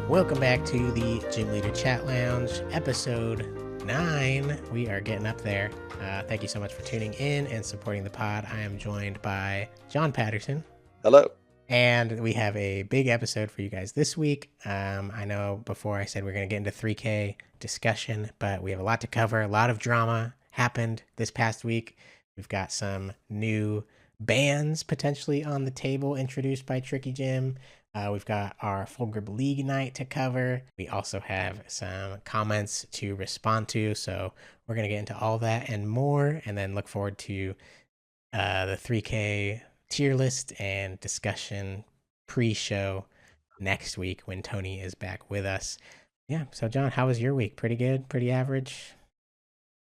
Welcome back to the Gym Leader Chat Lounge, episode 9. We are getting up there. Thank you so much for tuning in and supporting the pod. I am joined by John Patterson. Hello. And we have a big episode for you guys this week. I know before I said we're going to get into 3K discussion, but we have a lot to cover. A lot of drama happened this past week. We've got some new bans potentially on the table introduced by Tricky Gym. We've got our Full Grip League night to cover. We also have some comments to respond to. So we're going to get into all that and more, and then look forward to the 3K tier list and discussion pre-show next week when Tony is back with us. Yeah. So John, how was your week? Pretty good? Pretty average?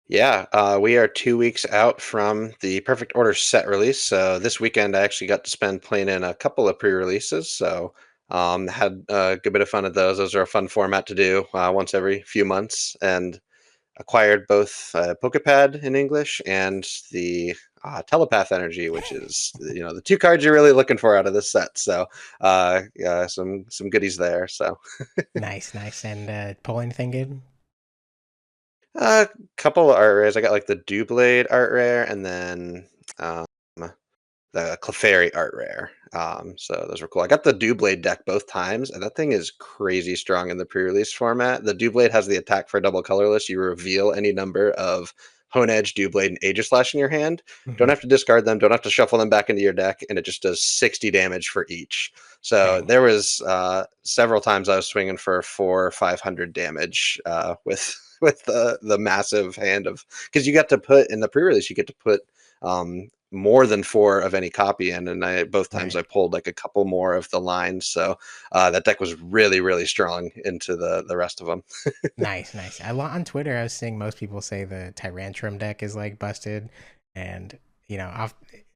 Yeah, we are 2 weeks out from the Perfect Order set release. So this weekend I actually got to spend playing in a couple of pre-releases. So had a good bit of fun at those. Those are a fun format to do once every few months, and acquired both Pokepad in English and the Telepath Energy, which is the two cards you're really looking for out of this set. So some goodies there. So Nice. And pull anything good? a couple of art rares. I got like the Dewblade art rare, and then um, the Clefairy art rare. So those were cool. I got the Dewblade deck both times, and that thing is crazy strong in the pre-release format. The Dewblade has the attack for double colorless. You reveal any number of Hone Edge, Dewblade, and Aegislash in your hand. Don't have to discard them. Don't have to shuffle them back into your deck, and it just does 60 damage for each. So Dang. there was several times I was swinging for 400 or 500 damage with the massive hand of, because you got to put in the pre-release, you get to put more than 4 of any copy in, and I both times Right. I pulled like a couple more of the lines. So that deck was really strong into the rest of them. Nice. On Twitter, I was seeing most people say the Tyrantrum deck is like busted, and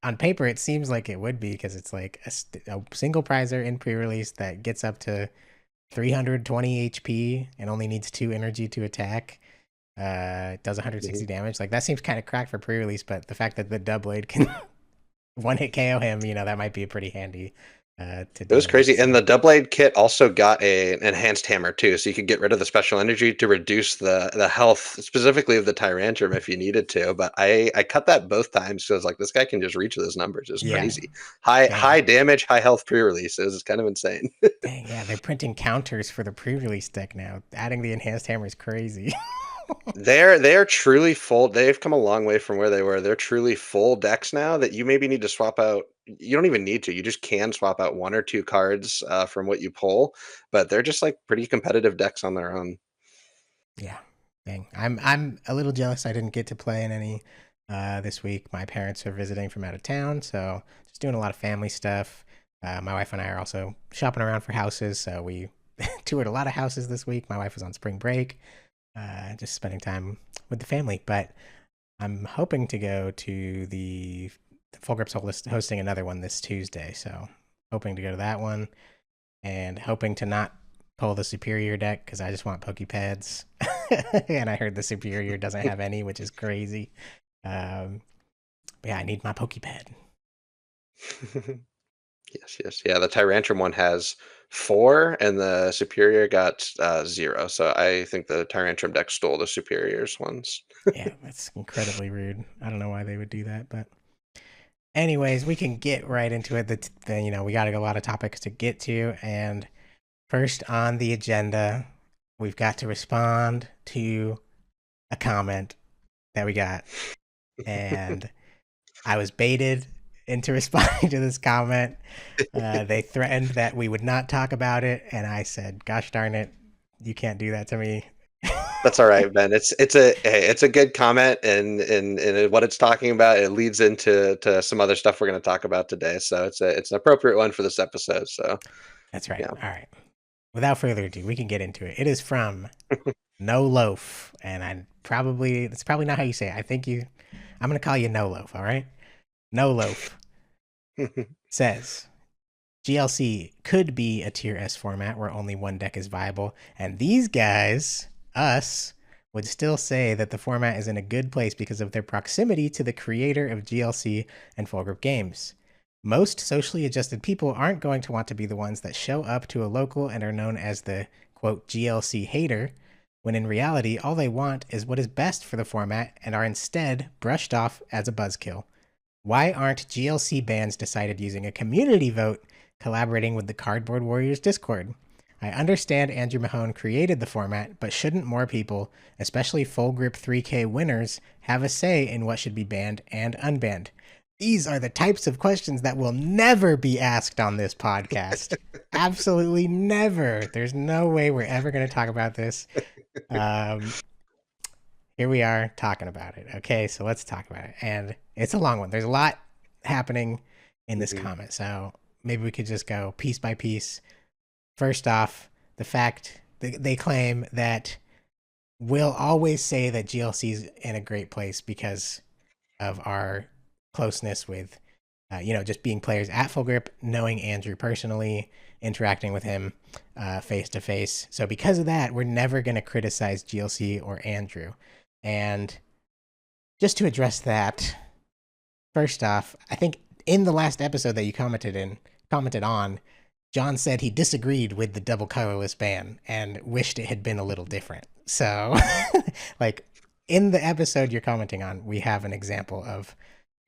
on paper it seems like it would be because it's like a single prizer in pre-release that gets up to 320 HP and only needs 2 energy to attack. It does 160 damage. Like that seems kind of cracked for pre-release, but the fact that the Doublade can one hit KO him, that might be pretty handy to It was deal with. crazy. And So the Doubleblade kit also got an enhanced hammer too, so you could get rid of the special energy to reduce the health specifically of the Tyrantrum if you needed to. But I cut that both times because like this guy can just reach those numbers. It's yeah, crazy. High dang. damage, high health pre-release. It was kind of insane. Dang, yeah, they're printing counters for the pre-release deck now. Adding the enhanced hammer is crazy. They're truly full. They've come a long way from where they were. They're truly full decks now that you maybe need to swap out. You don't even need to. You just can swap out 1 or 2 cards from what you pull, but they're just like pretty competitive decks on their own. Yeah, dang. I'm a little jealous I didn't get to play in any this week. My parents are visiting from out of town, so just doing a lot of family stuff. My wife and I are also shopping around for houses, so we toured a lot of houses this week. My wife was on spring break, just spending time with the family. But I'm hoping to go to the Full Grips hosting another one this Tuesday, so hoping to go to that one and hoping to not pull the superior deck because I just want Pokepads. And I heard the superior doesn't have any, which is crazy. But yeah, I need my Pokepad. Yes. Yeah, the Tyrantrum one has 4, and the Superior got 0. So I think the Tyrantrum deck stole the Superior's ones. Yeah, that's incredibly rude. I don't know why they would do that, but anyways, we can get right into it. We got a lot of topics to get to, and first on the agenda, we've got to respond to a comment that we got, and I was baited into responding to this comment. They threatened that we would not talk about it, and I said, "Gosh darn it, you can't do that to me." That's all right, Ben. It's a good comment, and what it's talking about, it leads into some other stuff we're going to talk about today. So it's an appropriate one for this episode. So That's right. yeah. All right. Without further ado, we can get into it. It is from No Loaf, and it's probably not how you say it. I'm gonna call you No Loaf. All right. No Loaf says GLC could be a tier S format where only one deck is viable, and these guys, us, would still say that the format is in a good place because of their proximity to the creator of GLC and Full Grip Games. Most socially adjusted people aren't going to want to be the ones that show up to a local and are known as the quote GLC hater, when in reality, all they want is what is best for the format and are instead brushed off as a buzzkill. Why aren't GLC bands decided using a community vote collaborating with the Cardboard Warriors Discord? I understand Andrew Mahone created the format, but shouldn't more people, especially full grip 3K winners, have a say in what should be banned and unbanned? These are the types of questions that will never be asked on this podcast. Absolutely never. There's no way we're ever going to talk about this. Um, Here we are talking about it. Okay, so let's talk about it. And it's a long one. There's a lot happening in this Mhm. comment. So maybe we could just go piece by piece. First off, the fact they claim that we'll always say that GLC's in a great place because of our closeness with, just being players at Full Grip, knowing Andrew personally, interacting with him face to face. So because of that, we're never going to criticize GLC or Andrew. And just to address that, first off, I think in the last episode that you commented on, John said he disagreed with the double colorless ban and wished it had been a little different. So, like in the episode you're commenting on, we have an example of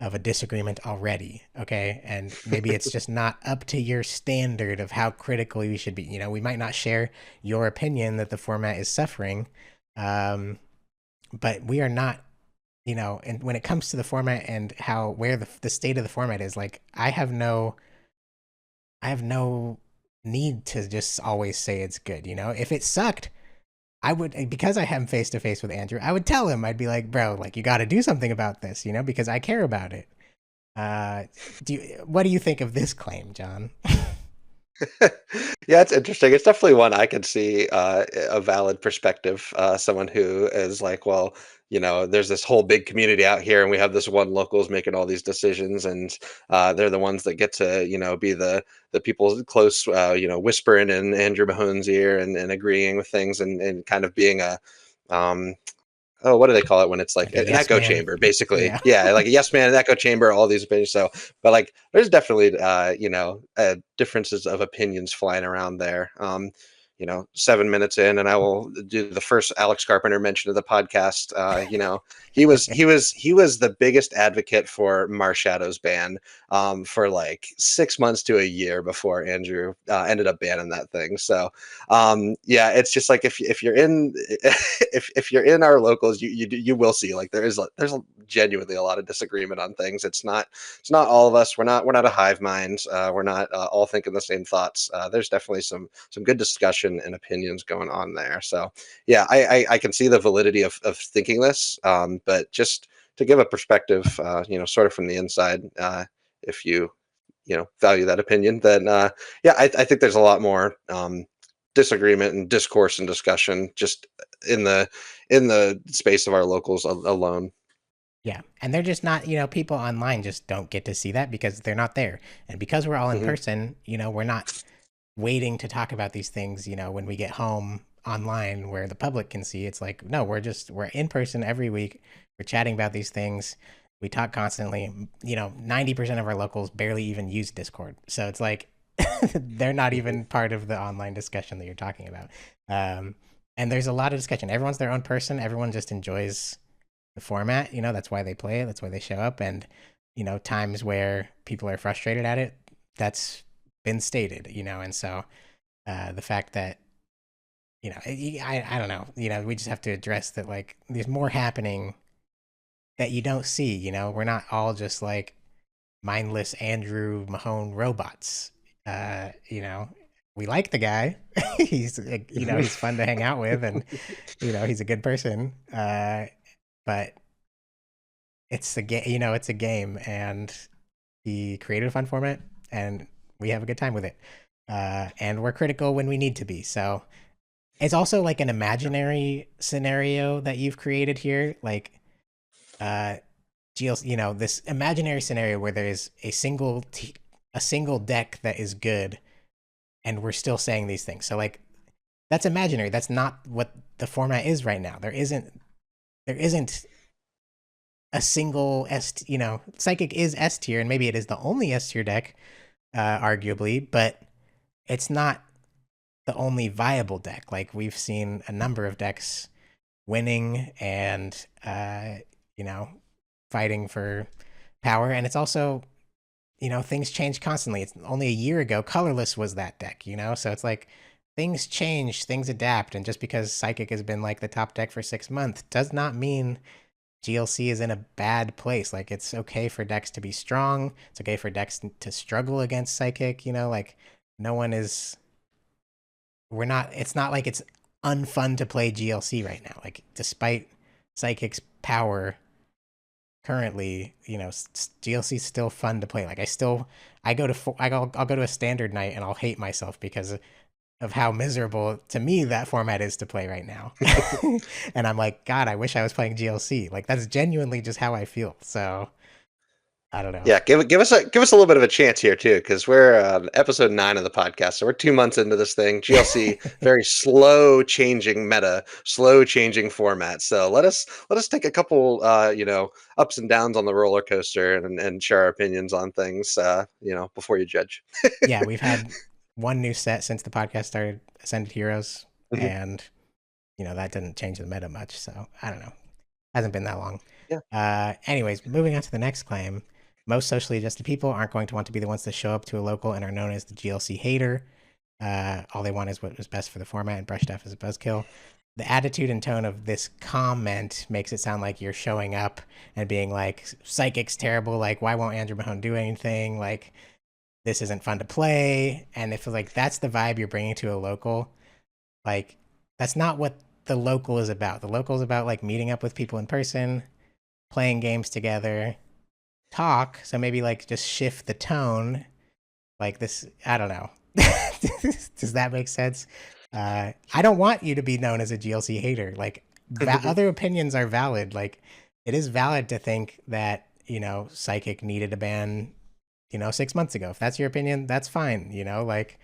a disagreement already, okay? And maybe it's just not up to your standard of how critical we should be. We might not share your opinion that the format is suffering, but we are not, and when it comes to the format and how where the state of the format is, like I have no need to just always say it's good. If it sucked, I would, because I have face to face with Andrew, I would tell him. I'd be like, bro, like you got to do something about this, because I care about it. Uh, what do you think of this claim, John? Yeah, it's interesting. It's definitely one I could see a valid perspective. Someone who is like, well, there's this whole big community out here, and we have this one locals making all these decisions, and they're the ones that get to, be the people close, whispering in Andrew Mahone's ear and agreeing with things and kind of being a um, oh, what do they call it when it's like Like a an yes echo man? chamber, basically? Yeah. Yeah, like a yes man, an echo chamber, all these opinions. So, but like, there's definitely, differences of opinions flying around there. 7 minutes in, and I will do the first Alex Carpenter mention of the podcast. He was the biggest advocate for Marshadow's ban for like 6 months to a year before Andrew ended up banning that thing. So yeah, it's just like if you're in if you're in our locals, you will see like there's genuinely a lot of disagreement on things. It's not all of us. We're not a hive mind. We're not all thinking the same thoughts. There's definitely some good discussion and opinions going on there. So yeah, I can see the validity of thinking this, but just to give a perspective, sort of from the inside, if you value that opinion, then yeah, I think there's a lot more disagreement and discourse and discussion just in the space of our locals alone. Yeah. And they're just not, people online just don't get to see that because they're not there. And because we're all in Hmm. person, we're not waiting to talk about these things, when we get home online where the public can see. It's like, no, we're in person every week. We're chatting about these things. We talk constantly. 90% of our locals barely even use Discord. So it's like they're not Hmm. even part of the online discussion that you're talking about. Um, and there's a lot of discussion. Everyone's their own person. Everyone just enjoys the format. That's why they play it. That's why they show up. And, times where people are frustrated at it, that's been stated, and so the fact that I don't know, we just have to address that, like there's more happening that you don't see. We're not all just like mindless Andrew Mahone robots. We like the guy. He's he's fun to hang out with, and he's a good person. But it's a game. It's a game, and he created a fun format, and we have a good time with it. And we're critical when we need to be. So it's also like an imaginary scenario that you've created here, like uh, GLC, this imaginary scenario where there's a single deck that is good, and we're still saying these things. So like that's imaginary. That's not what the format is right now. There isn't a single Psychic is S tier, and maybe it is the only S tier deck, arguably, but it's not the only viable deck. Like we've seen a number of decks winning and you know fighting for power, and it's also things change constantly. It's only a year ago colorless was that deck, so it's like things change, things adapt, and just because Psychic has been like the top deck for 6 months does not mean GLC is in a bad place. Like it's okay for decks to be strong. It's okay for decks to struggle against Psychic. Like no one is. We're not. It's not like it's unfun to play GLC right now. Like despite Psychic's power currently, GLC is still fun to play. Like I go to I'll go to a standard night and I'll hate myself because of how miserable to me that format is to play right now. And I'm like, God, I wish I was playing GLC. Like that's genuinely just how I feel. So I don't know. Yeah, give us a little bit of a chance here too, because we're on episode 9 of the podcast, so we're 2 months into this thing. GLC, very slow changing meta, slow changing format. So let us take a couple, ups and downs on the roller coaster and share our opinions on things, before you judge. Yeah, we've had one new set since the podcast started, Ascended Heroes, Mhm. and that didn't change the meta much. So I don't know. Hasn't been that long. Yeah. Anyways, moving on to the next claim. Most socially adjusted people aren't going to want to be the ones to show up to a local and are known as the GLC hater. All they want is what was best for the format, and brush stuff is a buzzkill. The attitude and tone of this comment makes it sound like you're showing up and being like, Psychic's terrible. Like, why won't Andrew Mahone do anything? Like, this isn't fun to play. And if like that's the vibe you're bringing to a local, like that's not what the local is about. The local is about like meeting up with people in person, playing games together, talk. So maybe like just shift the tone. Like this, I don't know. Does that make sense? I don't want you to be known as a GLC hater. Like other opinions are valid. Like it is valid to think that Psychic needed a ban 6 months ago. If that's your opinion, that's fine. Like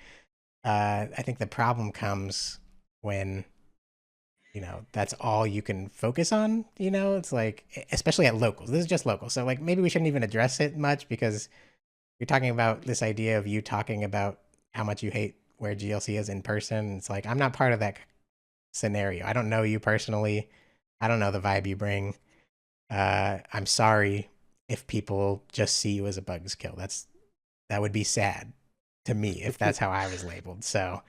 I think the problem comes when that's all you can focus on. It's like especially at locals. This is just local, so like maybe we shouldn't even address it much because you're talking about this idea of you talking about how much you hate where GLC is in person. It's like I'm not part of that scenario. I don't know you personally. I don't know the vibe you bring. I'm sorry if people just see you as a bugs kill. That would be sad to me if that's how I was labeled. So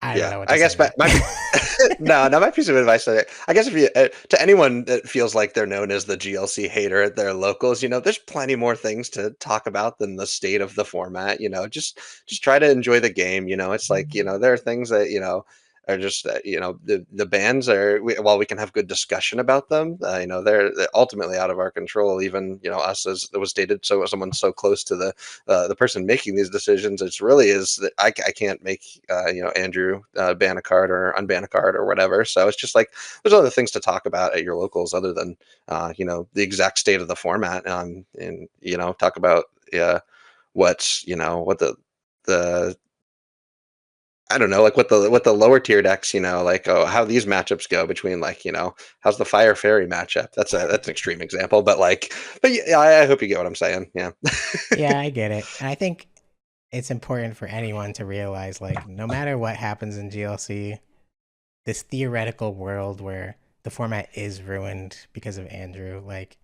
I don't Yeah, know what to I say guess to my that. no, my piece of advice. I guess if you to anyone that feels like they're known as the GLC hater at their locals, there's plenty more things to talk about than the state of the format. Just try to enjoy the game. It's like there are things that are just the bans while we can have good discussion about them. They're ultimately out of our control. Even us as it was stated, so someone so close to the person making these decisions. It's really is that I can't make Andrew ban a card or unban a card or whatever. So it's just like there's other things to talk about at your locals other than the exact state of the format, and talk about what the I don't know, like what the lower tier decks, like how these matchups go between like how's the Fire Fairy matchup? That's an extreme example, but yeah, I hope you get what I'm saying. Yeah. Yeah, I get it. And I think it's important for anyone to realize like no matter what happens in GLC, this theoretical world where the format is ruined because of Andrew, like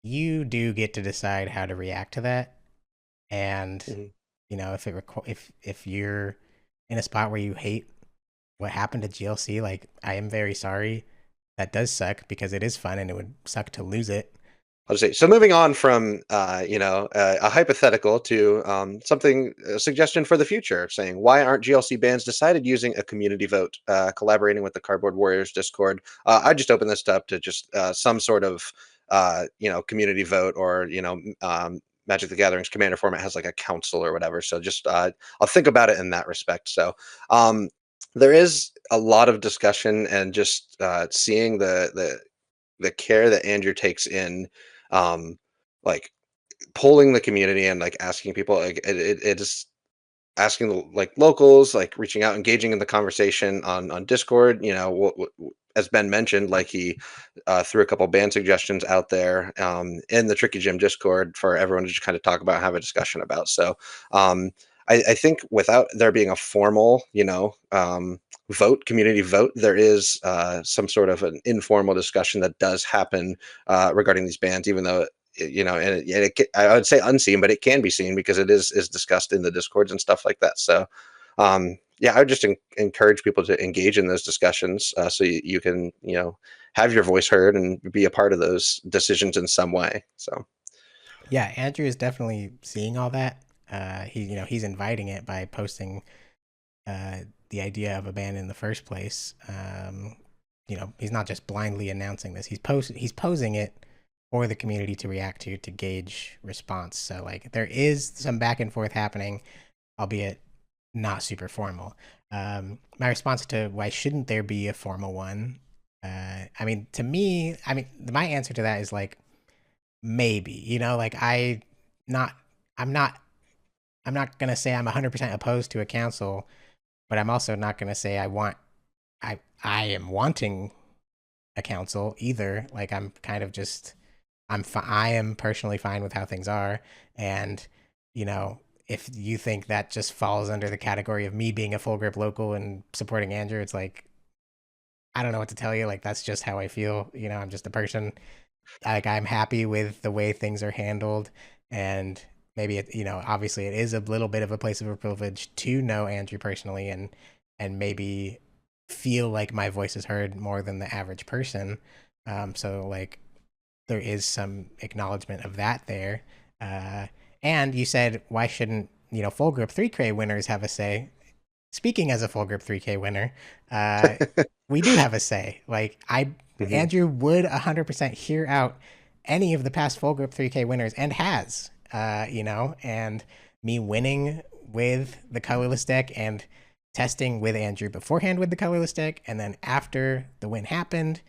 you do get to decide how to react to that. And Mhm. if you're in a spot where you hate what happened to GLC, like I am very sorry. That does suck because it is fun and it would suck to lose it. I'll just say so. Moving on from a hypothetical to something a suggestion for the future, saying why aren't GLC bans decided using a community vote, collaborating with the Cardboard Warriors Discord? I just opened this up to just some sort of community vote or Magic the Gathering's commander format has like a council or whatever. So just I'll think about it in that respect. So um, there is a lot of discussion and just seeing the care that Andrew takes in um like polling the community and like asking people like it is asking like locals, like reaching out, engaging in the conversation on Discord, as Ben mentioned, like he threw a couple band suggestions out there in the Tricky Gym Discord for everyone to just kind of talk about, have a discussion about. So um, I think without there being a formal, vote, community vote, there is some sort of an informal discussion that does happen regarding these bands, even though I would say unseen, but it can be seen because it is discussed in the discords and stuff like that. So yeah, I would just encourage people to engage in those discussions so you can have your voice heard and be a part of those decisions in some way. So Yeah, Andrew is definitely seeing all that. He's inviting it by posting uh, the idea of a ban in the first place. He's not just blindly announcing this. He's posing it for the community to react to gauge response. So like there is some back and forth happening, albeit not super formal. My response to why shouldn't there be a formal one? I mean, to me, my answer to that is like maybe. Like not, I'm not, I'm not gonna say I'm 100% opposed to a council, but I'm also not gonna say I am wanting a council either. Like I'm kind of just I am personally fine with how things are, and you know if you think that just falls under the category of me being a full grip local and supporting Andrew, it's like I don't know what to tell you. Like that's just how I feel. I'm just a person. Like I'm happy with the way things are handled, and maybe obviously it is a little bit of a place of a privilege to know Andrew personally, and maybe feel like my voice is heard more than the average person. So like there is some acknowledgement of that there. Uh, and you said, why shouldn't full grip 3K winners have a say? Speaking as a full grip 3K winner, uh, we do have a say. Like mhm. Andrew would 100% hear out any of the past full grip 3K winners and has, and me winning with the colorless deck and testing with Andrew beforehand with the colorless deck, and then after the win happened,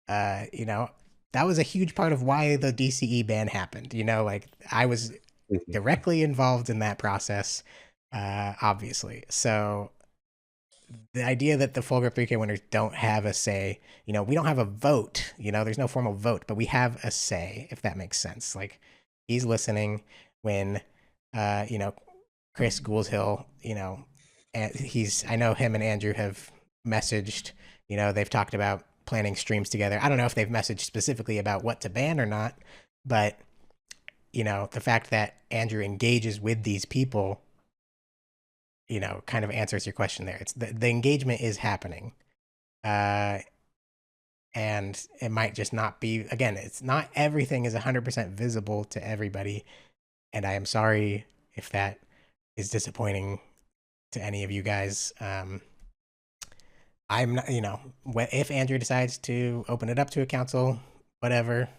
uh, you know, that was a huge part of why the DCE ban happened. Like I was Mhm. directly involved in that process, obviously. So the idea that the full grip 3K winners don't have a say, we don't have a vote, there's no formal vote, but we have a say, if that makes sense. Like he's listening when, uh, you know, Chris Goulshill, and I know him and Andrew have messaged, they've talked about planning streams together. I don't know if they've messaged specifically about what to ban or not, but, the fact that Andrew engages with these people, kind of answers your question there. It's the engagement is happening. Uh, and it might just not be, again, it's not everything is 100% visible to everybody. And I am sorry if that is disappointing to any of you guys. I'm not, if Andrew decides to open it up to a council, whatever,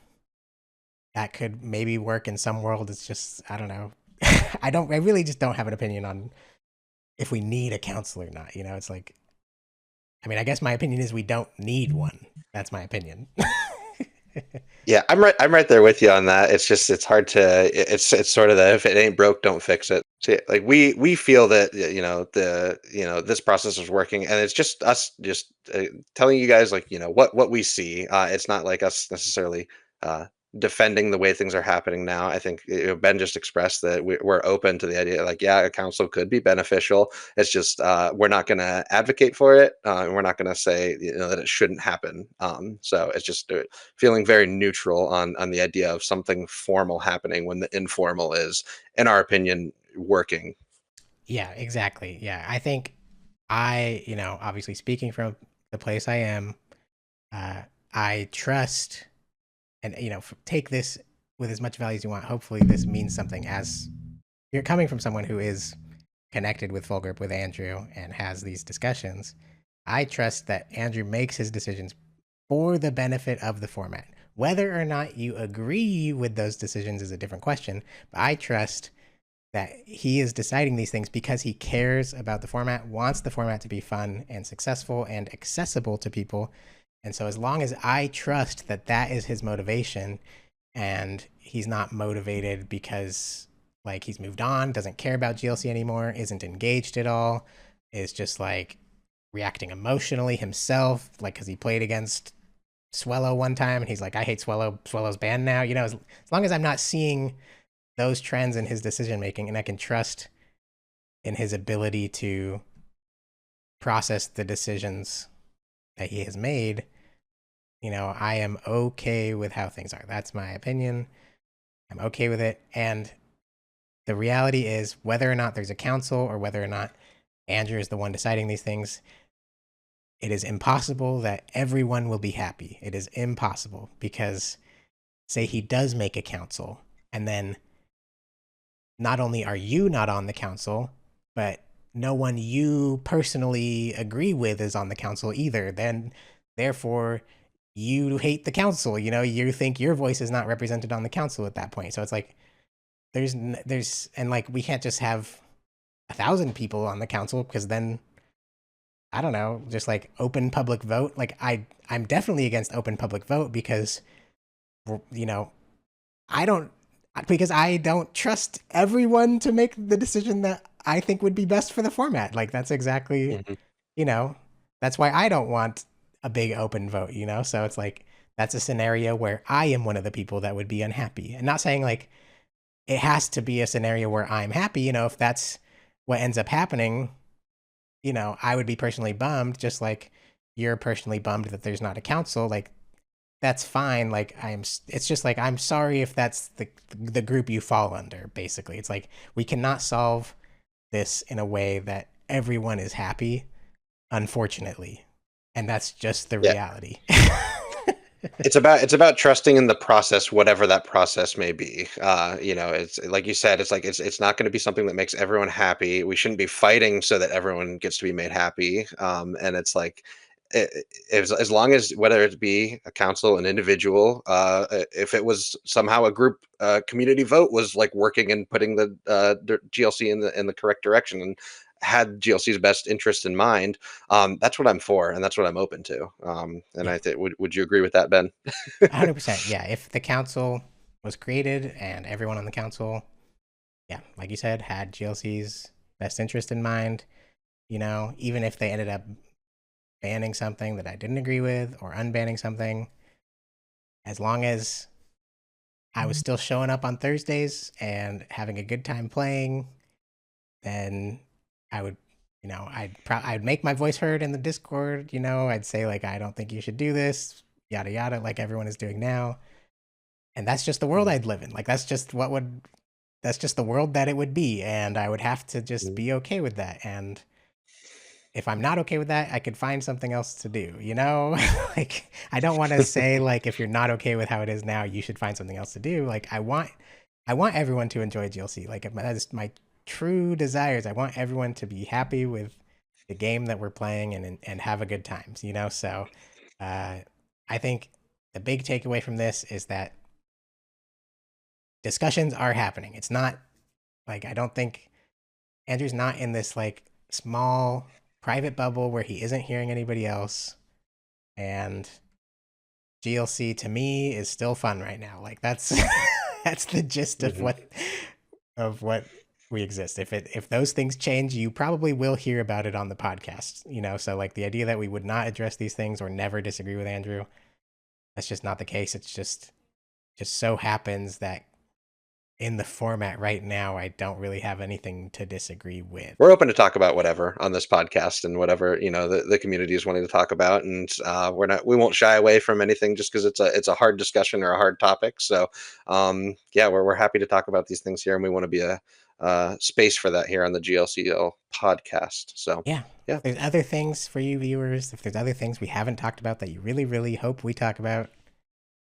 that could maybe work in some world. It's just, I don't know. I really just don't have an opinion on if we need a council or not. It's like, I guess my opinion is we don't need one. That's my opinion. Yeah, I'm right there with you on that. It's just it's hard to it's sort of the if it ain't broke, don't fix it. So, yeah, like we feel that this process is working, and it's just us just telling you guys like what we see. It's not like us necessarily uh, defending the way things are happening now. I think Ben just expressed that we're open to the idea. Like, yeah, a council could be beneficial. It's just we're not going to advocate for it, and we're not going to say that it shouldn't happen. So it's just feeling very neutral on the idea of something formal happening when the informal is, in our opinion, working. Yeah, exactly. Yeah, I think obviously speaking from the place I am, uh, I trust, and take this with as much value as you want. Hopefully, this means something. As you're coming from someone who is connected with Full Grip with Andrew and has these discussions, I trust that Andrew makes his decisions for the benefit of the format. Whether or not you agree with those decisions is a different question, but I trust that he is deciding these things because he cares about the format, wants the format to be fun and successful and accessible to people. And so, as long as I trust that that is his motivation and he's not motivated because like he's moved on, doesn't care about GLC anymore, isn't engaged at all, is just like reacting emotionally himself, like because he played against Swellow one time and he's like, I hate Swellow. Swellow's banned now. As long as I'm not seeing those trends in his decision making and I can trust in his ability to process the decisions that he has made, I am okay with how things are. That's my opinion. I'm okay with it. And the reality is, whether or not there's a council or whether or not Andrew is the one deciding these things, it is impossible that everyone will be happy. It is impossible because, say, he does make a council, and then not only are you not on the council, but no one you personally agree with is on the council either. Then, therefore, you hate the council. You think your voice is not represented on the council at that point. So it's like and like we can't just have 1,000 people on the council because then I don't know, just like open public vote. Like I'm definitely against open public vote because you know I don't because I don't trust everyone to make the decision that I think would be best for the format. Like that's exactly, Mhm. you know, that's why I don't want a big open vote. So it's like that's a scenario where I am one of the people that would be unhappy. And not saying like it has to be a scenario where I'm happy, if that's what ends up happening, I would be personally bummed just like you're personally bummed that there's not a council. Like that's fine. Like it's just like I'm sorry if that's the group you fall under. Basically, it's like we cannot solve this in a way that everyone is happy, unfortunately, and that's just the Yeah. reality. It's about trusting in the process, whatever that process may be. It's like you said, it's not going to be something that makes everyone happy. We shouldn't be fighting so that everyone gets to be made happy. And it's like, as long as whether it be a council, an individual, if it was somehow a group community vote was like working and putting the GLC in the correct direction and had GLC's best interest in mind, that's what I'm for, and that's what I'm open to. And Yeah, I think would you agree with that, Ben? 100%. Yeah, if the council was created and everyone on the council, yeah, like you said, had GLC's best interest in mind, even if they ended up banning something that I didn't agree with or unbanning something, as long as I was still showing up on Thursdays and having a good time playing, then I would, I'd make my voice heard in the Discord. I'd say like I don't think you should do this, yada yada, like everyone is doing now, and that's just the world Mhm, I'd live in. Like that's just the world that it would be, and I would have to just mhm, be okay with that. And if I'm not okay with that, I could find something else to do. Like I don't want to say like if you're not okay with how it is now, you should find something else to do. Like I want everyone to enjoy GLC. Like that is my true desires. I want everyone to be happy with the game that we're playing and have a good time. So uh, I think the big takeaway from this is that discussions are happening. It's not like I don't think Andrew's not in this like small private bubble where he isn't hearing anybody else. And GLC to me is still fun right now. Like that's that's the gist of mhm. what we exist. If those things change, you probably will hear about it on the podcast. So like the idea that we would not address these things or never disagree with Andrew, that's just not the case. It's just so happens that in the format right now, I don't really have anything to disagree with. We're open to talk about whatever on this podcast and whatever the community is wanting to talk about, and we won't shy away from anything just because it's a hard discussion or a hard topic. So yeah, we're happy to talk about these things here, and we want to be a space for that here on the GLCL podcast. So Yeah. yeah. If there's other things for you viewers, if there's other things we haven't talked about that you really, really hope we talk about,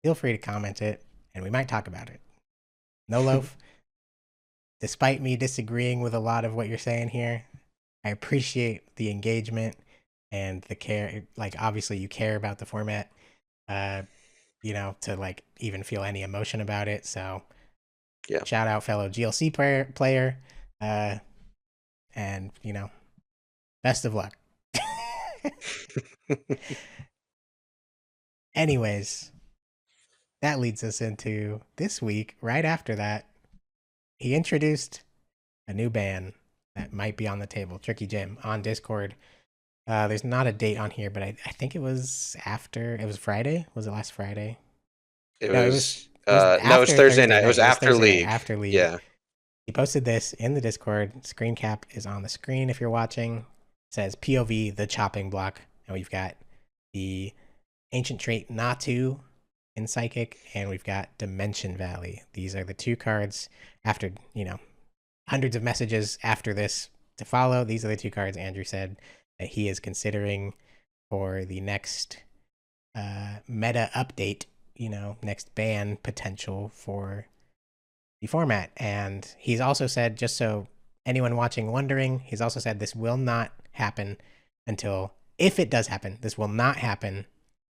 feel free to comment it and we might talk about it. No loaf, despite me disagreeing with a lot of what you're saying here, I appreciate the engagement and the care. Like, obviously, you care about the format, uh, to like even feel any emotion about it. So, Yeah. shout out, fellow GLC player, uh, and best of luck. Anyways, that leads us into this week. Right after that, he introduced a new ban that might be on the table, Tricky Jim, on Discord. There's not a date on here, but I think it was after. It was Friday. Was it last Friday? It No, it was was no, it was after Thursday Thursday night. It night. was It was after Thursday night league. after league. Yeah. He posted this in the Discord. Screen cap is on the screen if you're watching. It says POV the chopping block, and we've got the ancient trait Natu in Psychic, and we've got Dimension Valley. These are the two cards after hundreds of messages after this to follow. These are the two cards Andrew said that he is considering for the next meta update, next ban potential for the format. And he's also said, just so anyone watching wondering, he's also said this will not happen until, if it does happen, this will not happen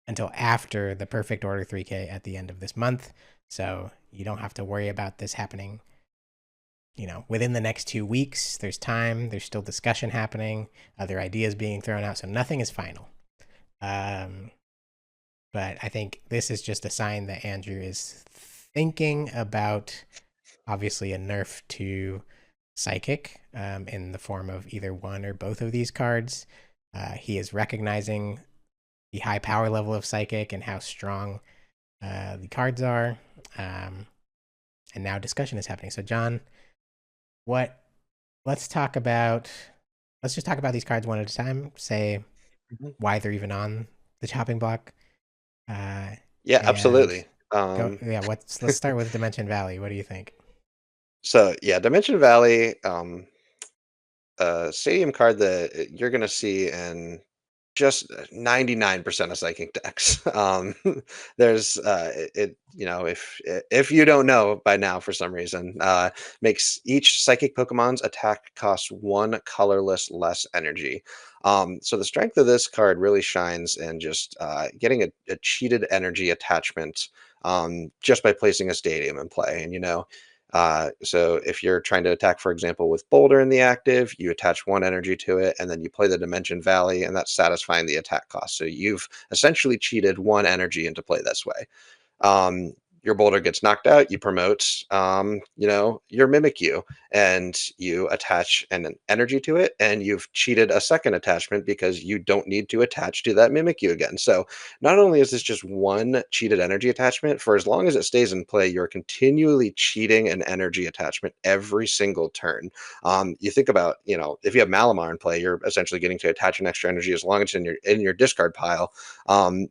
until after the Perfect Order 3K at the end of this month. So you don't have to worry about this happening, within the next 2 weeks. There's time, there's still discussion happening, other ideas being thrown out. So nothing is final. But I think this is just a sign that Andrew is thinking about obviously a nerf to Psychic in the form of either one or both of these cards. He is recognizing the high power level of Psychic and how strong the cards are. And now discussion is happening. So, John, what? Let's talk about. Let's just talk about these cards one at a time. Say Mhm. why they're even on the chopping block. Uh, Yeah, and absolutely. go. Yeah. Let's start with Dimension Valley. What do you think? So yeah, Dimension Valley, stadium card that you're gonna see in just 99% of psychic decks. There's if you don't know by now for some reason, makes each psychic Pokemon's attack cost one colorless less energy. So the strength of this card really shines in just getting a cheated energy attachment just by placing a stadium in play. And so if you're trying to attack, for example, with Boulder in the active, you attach one energy to it, and then you play the Dimension Valley, and that's satisfying the attack cost. So you've essentially cheated one energy into play this way. um, your boulder gets knocked out, you promote, your Mimikyu, and you attach an energy to it, and you've cheated a second attachment because you don't need to attach to that Mimikyu again. So not only is this just one cheated energy attachment, for as long as it stays in play, you're continually cheating an energy attachment every single turn. You think about, if you have Malamar in play, you're essentially getting to attach an extra energy as long as it's in your discard pile.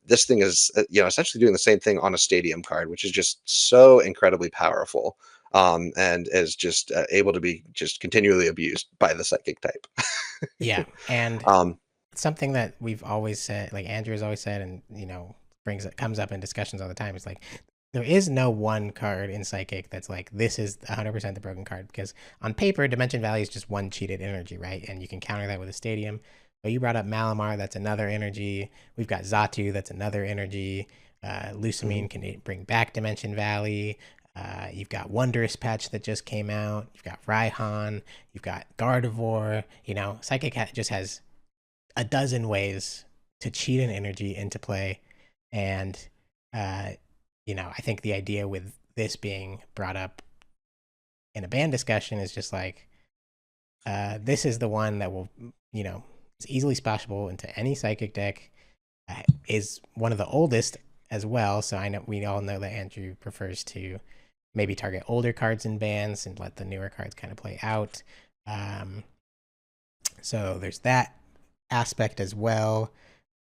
This thing is, essentially doing the same thing on a stadium card, which is just so incredibly powerful, and is just able to be just continually abused by the psychic type. Yeah, and um, something that we've always said, like Andrew has always said, and comes up in discussions all the time. Is like there is no one card in Psychic that's like this is 100% the broken card, because on paper Dimension Valley is just one cheated energy, right? And you can counter that with a stadium. But you brought up Malamar, that's another energy. We've got Zatu, that's another energy. mhm. Lusamine can bring back Dimension Valley. You've got Wondrous Patch that just came out. You've got Raihan. You've got Gardevoir. Psychic just has a dozen ways to cheat an energy into play. And, uh, I think the idea with this being brought up in a band discussion is just like, this is the one that will, is easily splashable into any psychic deck, is one of the oldest as well. So I know we all know that Andrew prefers to maybe target older cards in bands and let the newer cards kind of play out. Um, so there's that aspect as well.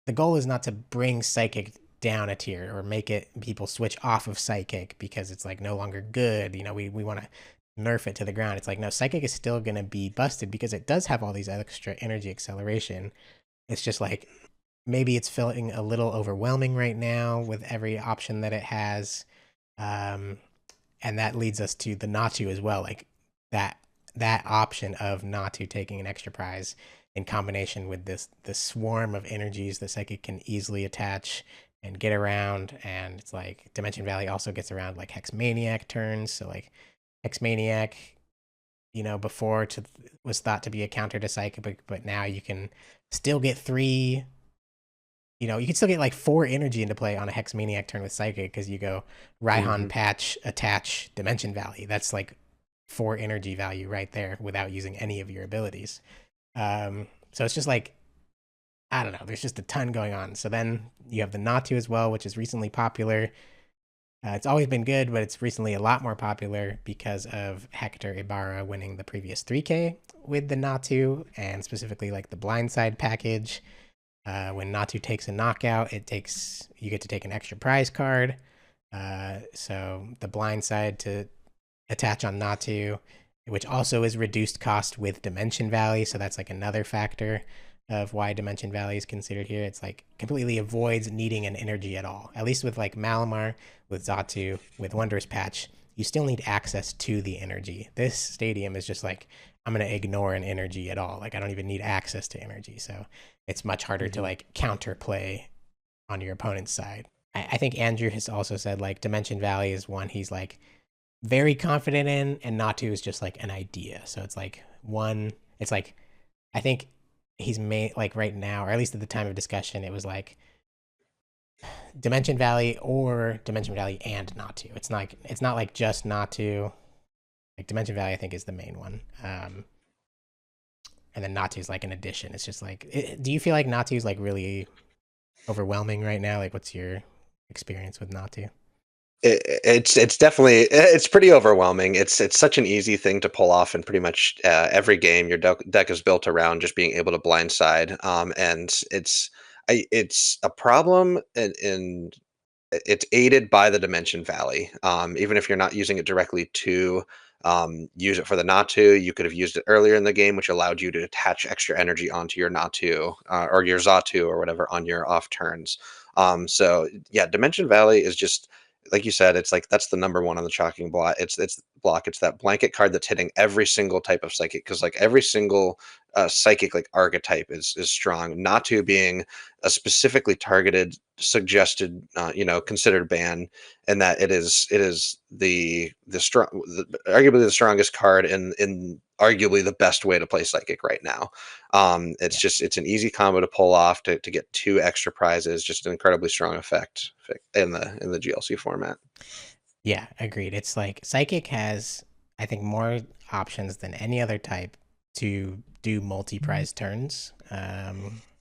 The goal is not to bring Psychic down a tier or make it people switch off of Psychic because it's like no longer good. We want to nerf it to the ground. It's like no, Psychic is still going to be busted because it does have all these extra energy acceleration. It's just like maybe it's feeling a little overwhelming right now with every option that it has. Um, and that leads us to the Natu as well. Like that that option of Natu taking an extra prize in combination with the swarm of energies the psychic can easily attach and get around. And it's like Dimension Valley also gets around like Hex Maniac turns. So like Hex Maniac, before was thought to be a counter to psychic, but now you can still get three. You can still get like four energy into play on a Hex Maniac turn with Psychic because you go Raihan Mhm. patch, attach, Dimension Valley. That's like four energy value right there without using any of your abilities. So it's just like I don't know. There's just a ton going on. So then you have the Natu as well, which is recently popular. It's always been good, but it's recently a lot more popular because of Hector Ibarra winning the previous 3K with the Natu, and specifically like the blindside package. When Natu takes a knockout, you get to take an extra prize card. So the blindside to attach on Natu, which also is reduced cost with Dimension Valley. So that's like another factor of why Dimension Valley is considered here. It's like completely avoids needing an energy at all. At least with like Malamar, with Zatu, with Wondrous Patch, you still need access to the energy. This stadium is just like, I'm going to ignore an energy at all. Like, I don't even need access to energy. So it's much harder to Mhm. like counterplay on your opponent's side. I think Andrew has also said like Dimension Valley is one he's like very confident in, and Natu is just like an idea. So it's like one, it's like, I think he's made like right now, or at least at the time of discussion, it was like Dimension Valley or Dimension Valley and Natu. It's not like just Natu. Like Dimension Valley, I think is the main one. And then Natu is like an addition. It's just like, do you feel like Natu is like really overwhelming right now? Like, what's your experience with Natu? It's definitely it's pretty overwhelming. It's such an easy thing to pull off in pretty much every game. Your deck is built around just being able to blindside, and it's a problem in it's aided by the Dimension Valley. Even if you're not using it directly to use it for the Natu, you could have used it earlier in the game, which allowed you to attach extra energy onto your Natu or your Zatu or whatever on your off turns. So yeah, Dimension Valley is just like you said. It's like that's the number one on the chalking block. It's block. It's that blanket card that's hitting every single type of psychic because like every single psychic like archetype is strong. Natu being a specifically targeted suggested considered ban, and that it is the strong arguably the strongest card in arguably the best way to play psychic right now. It's Yeah. just it's an easy combo to pull off to get two extra prizes, just an incredibly strong effect in the GLC format. Yeah, agreed. It's like Psychic has, I think, more options than any other type to do multi-prize turns.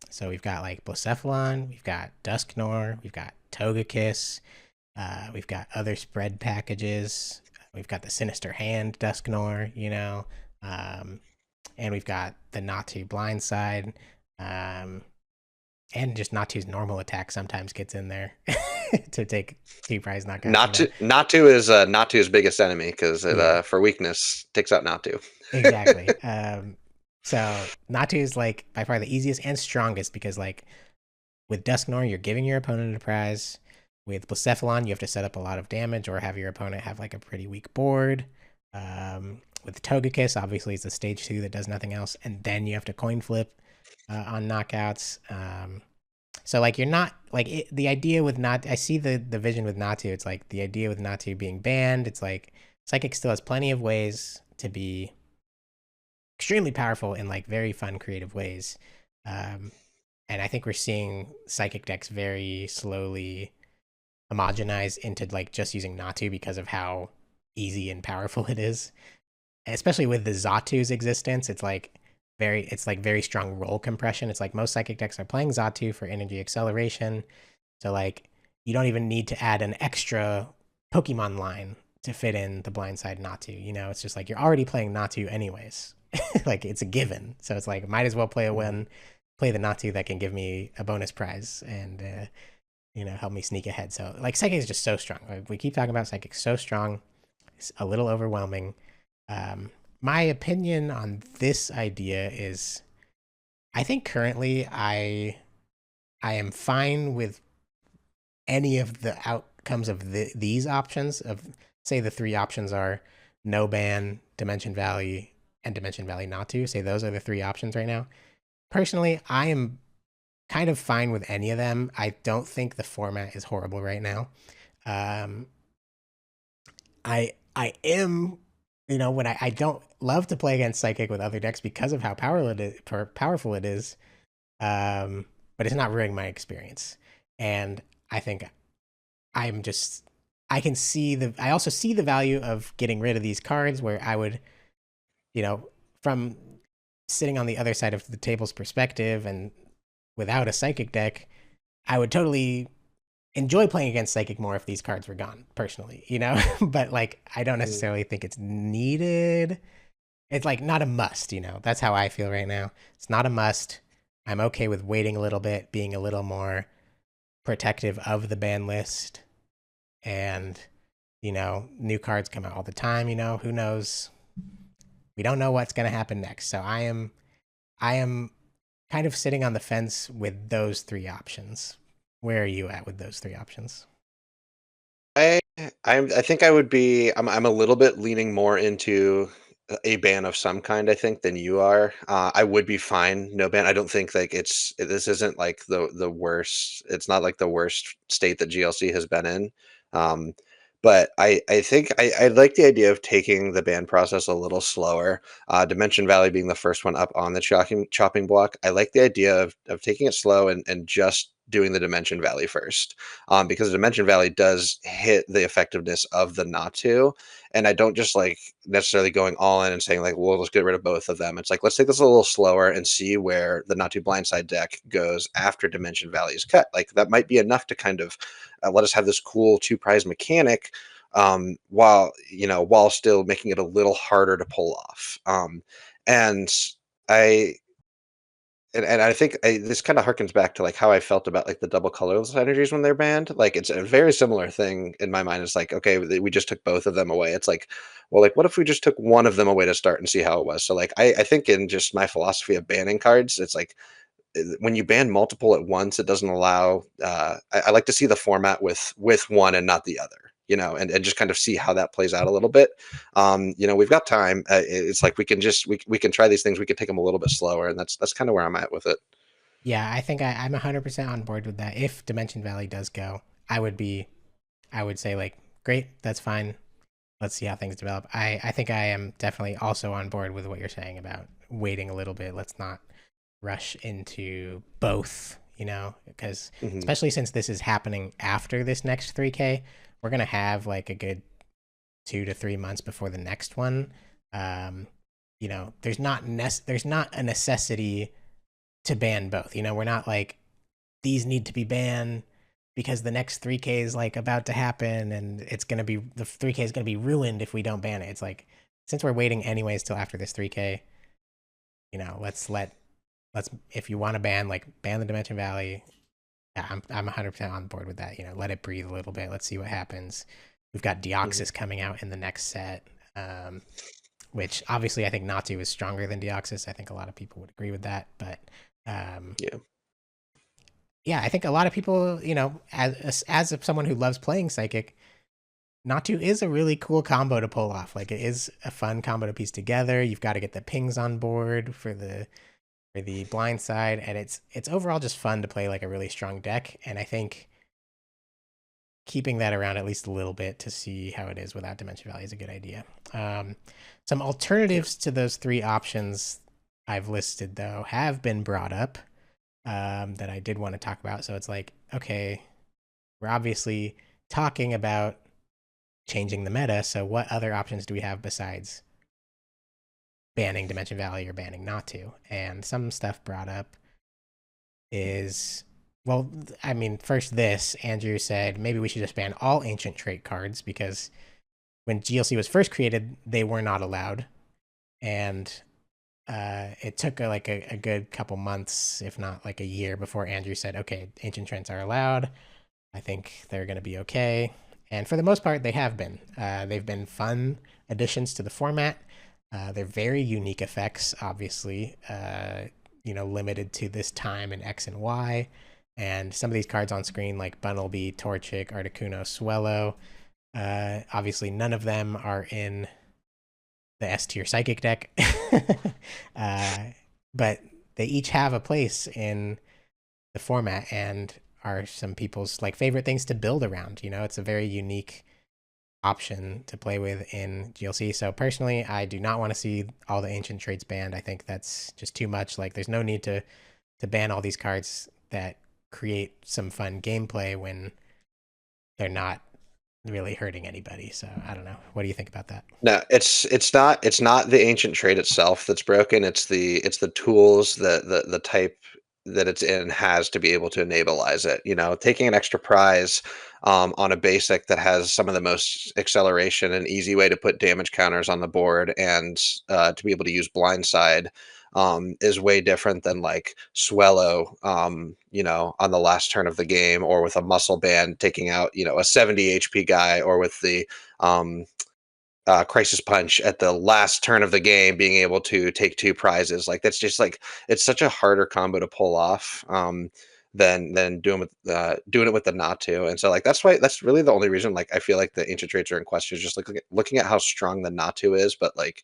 So we've got like Blacephalon, we've got Dusknor, we've got Togekiss, we've got other spread packages, we've got the Sinister Hand Dusknor, um, and we've got the Natu Blindside, um, and just Natu's normal attack sometimes gets in there to take two prize knockouts. Natu is Natu's biggest enemy because it Yeah, for weakness takes out Natu. exactly. So Natu is like by far the easiest and strongest because like with Dusknor, you're giving your opponent a prize. With Blacephalon, you have to set up a lot of damage or have your opponent have like a pretty weak board. With Togekiss, obviously it's a stage 2 that does nothing else, and then you have to coin flip on knockouts. So like you're not like the idea with not. I see the vision with Natu. It's like the idea with Natu being banned. It's like Psychic still has plenty of ways to be extremely powerful in like very fun, creative ways. Um, and I think we're seeing Psychic decks very slowly homogenize into like just using Natu because of how easy and powerful it is. And especially with the Zatu's existence, it's like very strong roll compression. It's like most Psychic decks are playing Zatu for energy acceleration. So like you don't even need to add an extra Pokemon line to fit in the blindside Natu. It's just like you're already playing Natu anyways. Like it's a given. So it's like might as well play a Mhm. win, play the Natu that can give me a bonus prize and help me sneak ahead. So like Psychic is just so strong. Like, we keep talking about Psychic so strong. It's a little overwhelming. My opinion on this idea is I think currently I am fine with any of the outcomes of these options. Of say the three options are no ban, Dimension Valley, and Dimension Valley not to. Say those are the three options right now. Personally, I am kind of fine with any of them. I don't think the format is horrible right now. Um, I am, when I don't love to play against Psychic with other decks because of how powerful it is. But it's not ruining my experience. And I think I'm just I also see the value of getting rid of these cards where I would, you know, from sitting on the other side of the table's perspective and without a psychic deck, I would totally enjoy playing against psychic more if these cards were gone, personally, you know? But like, I don't Mhm. necessarily think it's needed. It's like not a must, you know? That's how I feel right now. It's not a must. I'm okay with waiting a little bit, being a little more protective of the ban list. And, new cards come out all the time, who knows? We don't know what's going to happen next. So I am kind of sitting on the fence with those three options. Where are you at with those three options? I I think I would be I'm a little bit leaning more into a ban of some kind, I think, than you are. I would be fine, no ban. I don't think like this isn't like the worst. It's not like the worst state that GLC has been in. Um, but I think I like the idea of taking the ban process a little slower. Dimension Valley being the first one up on the chopping block. I like the idea of taking it slow and just doing the Dimension Valley first, because Dimension Valley does hit the effectiveness of the Natu, and I don't just like necessarily going all in and saying like, well, let's get rid of both of them. It's like let's take this a little slower and see where the Natu Blindside deck goes after Dimension Valley is cut. Like that might be enough to kind of let us have this cool two prize mechanic. While still making it a little harder to pull off. And I and I think this kind of harkens back to like how I felt about like the double colorless energies when they're banned. Like it's a very similar thing in my mind. It's like, okay, we just took both of them away. It's like, well, like what if we just took one of them away to start and see how it was? So like I think in just my philosophy of banning cards, it's like when you ban multiple at once, it doesn't allow. I like to see the format with one and not the other. And just kind of see how that plays out a little bit. We've got time. It's like we can try these things. We can take them a little bit slower, and that's kind of where I'm at with it. Yeah, I think I'm 100% on board with that. If Dimension Valley does go, I would say, like, great, that's fine. Let's see how things develop. I think I am definitely also on board with what you're saying about waiting a little bit. Let's not rush into both, because Hmm. especially since this is happening after this next 3K, we're going to have like a good 2 to 3 months before the next one. Um, there's not a necessity to ban both. We're not like these need to be banned because the next 3K is like about to happen and it's going to be the 3K is going to be ruined if we don't ban it. It's like since we're waiting anyways till after this 3K, let's if you want to ban, like, ban the Dimension Valley. Yeah, I'm 100% on board with that. Let it breathe a little bit. Let's see what happens. We've got Hmm. Deoxys coming out in the next set, which obviously I think Natu is stronger than Deoxys. I think a lot of people would agree with that. But um, Yeah. yeah, I think a lot of people, as someone who loves playing Psychic, Natu is a really cool combo to pull off. Like, it is a fun combo to piece together. You've got to get the pings on board for the blind side, and it's overall just fun to play like a really strong deck. And I think keeping that around at least a little bit to see how it is without Dimension Valley is a good idea. Um, some Yeah. alternatives to those three options I've listed, though, have been brought up, that I did want to talk about. So it's like, okay, we're obviously talking about changing the meta. So what other options do we have besides banning Dimension Valley or banning not to? And some stuff brought up is, well, I mean, first, this Andrew said maybe we should just ban all ancient trait cards because when GLC was first created, they were not allowed, and it took a good couple months, if not like a year, before Andrew said, okay, ancient traits are allowed. I think they're going to be okay. And for the most part, they have been. They've been fun additions to the format. They're very unique effects, obviously, limited to this time in X and Y. And some of these cards on screen, like Bunnelby, Torchic, Articuno, Swellow, obviously none of them are in the S tier Psychic deck. uh, but they each have a place in the format and are some people's like favorite things to build around. It's a very unique option to play with in GLC. So personally, I do not want to see all the ancient traits banned. I think that's just too much. Like, there's no need to ban all these cards that create some fun gameplay when they're not really hurting anybody. So I don't know. What do you think about that? No, it's not the ancient trait itself that's broken. It's the tools, the type. that it's in has to be able to enableize it. Taking an extra prize on a basic that has some of the most acceleration and easy way to put damage counters on the board, and to be able to use blindside is way different than like Swellow, on the last turn of the game, or with a muscle band taking out, a 70 HP guy, or with the um, crisis punch at the last turn of the game, being able to take two prizes. Like that's just like it's such a harder combo to pull off than doing it with the Natu. And so like that's really the only reason like I feel like the ancient traits are in question is just like looking at how strong the Natu is, but like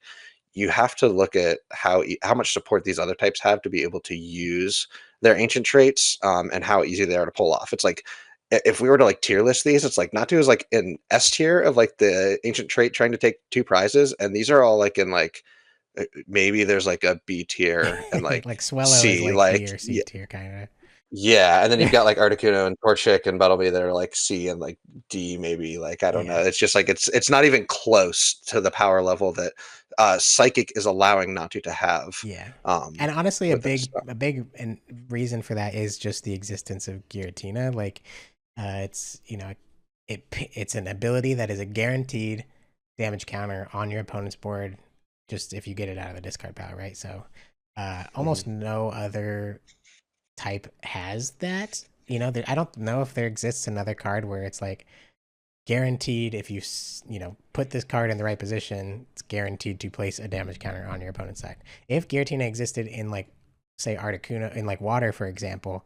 you have to look at how much support these other types have to be able to use their ancient traits, and how easy they are to pull off. It's like if we were to like tier list these, it's like Natu is like in S tier of like the ancient trait trying to take two prizes, and these are all like in like maybe there's like a B tier and like Like Swellow is C, like like B or C tier kind yeah, and then you've of. got like Articuno and Torchic and Buttleby that are like C and like D maybe. Like I don't know. Yeah. It's just like it's not even close to the power level that Psychic is allowing Natu to have Yeah. um And honestly, a with it. big So, a big and reason for that is just the existence of Giratina. Like, it's it's an ability that is a guaranteed damage counter on your opponent's board, just if you get it out of the discard pile, right? So, mhm, almost no other type has that. I don't know if there exists another card where it's like guaranteed if you put this card in the right position, it's guaranteed to place a damage counter on your opponent's side. If Giratina existed in like say Articuno in like water, for example,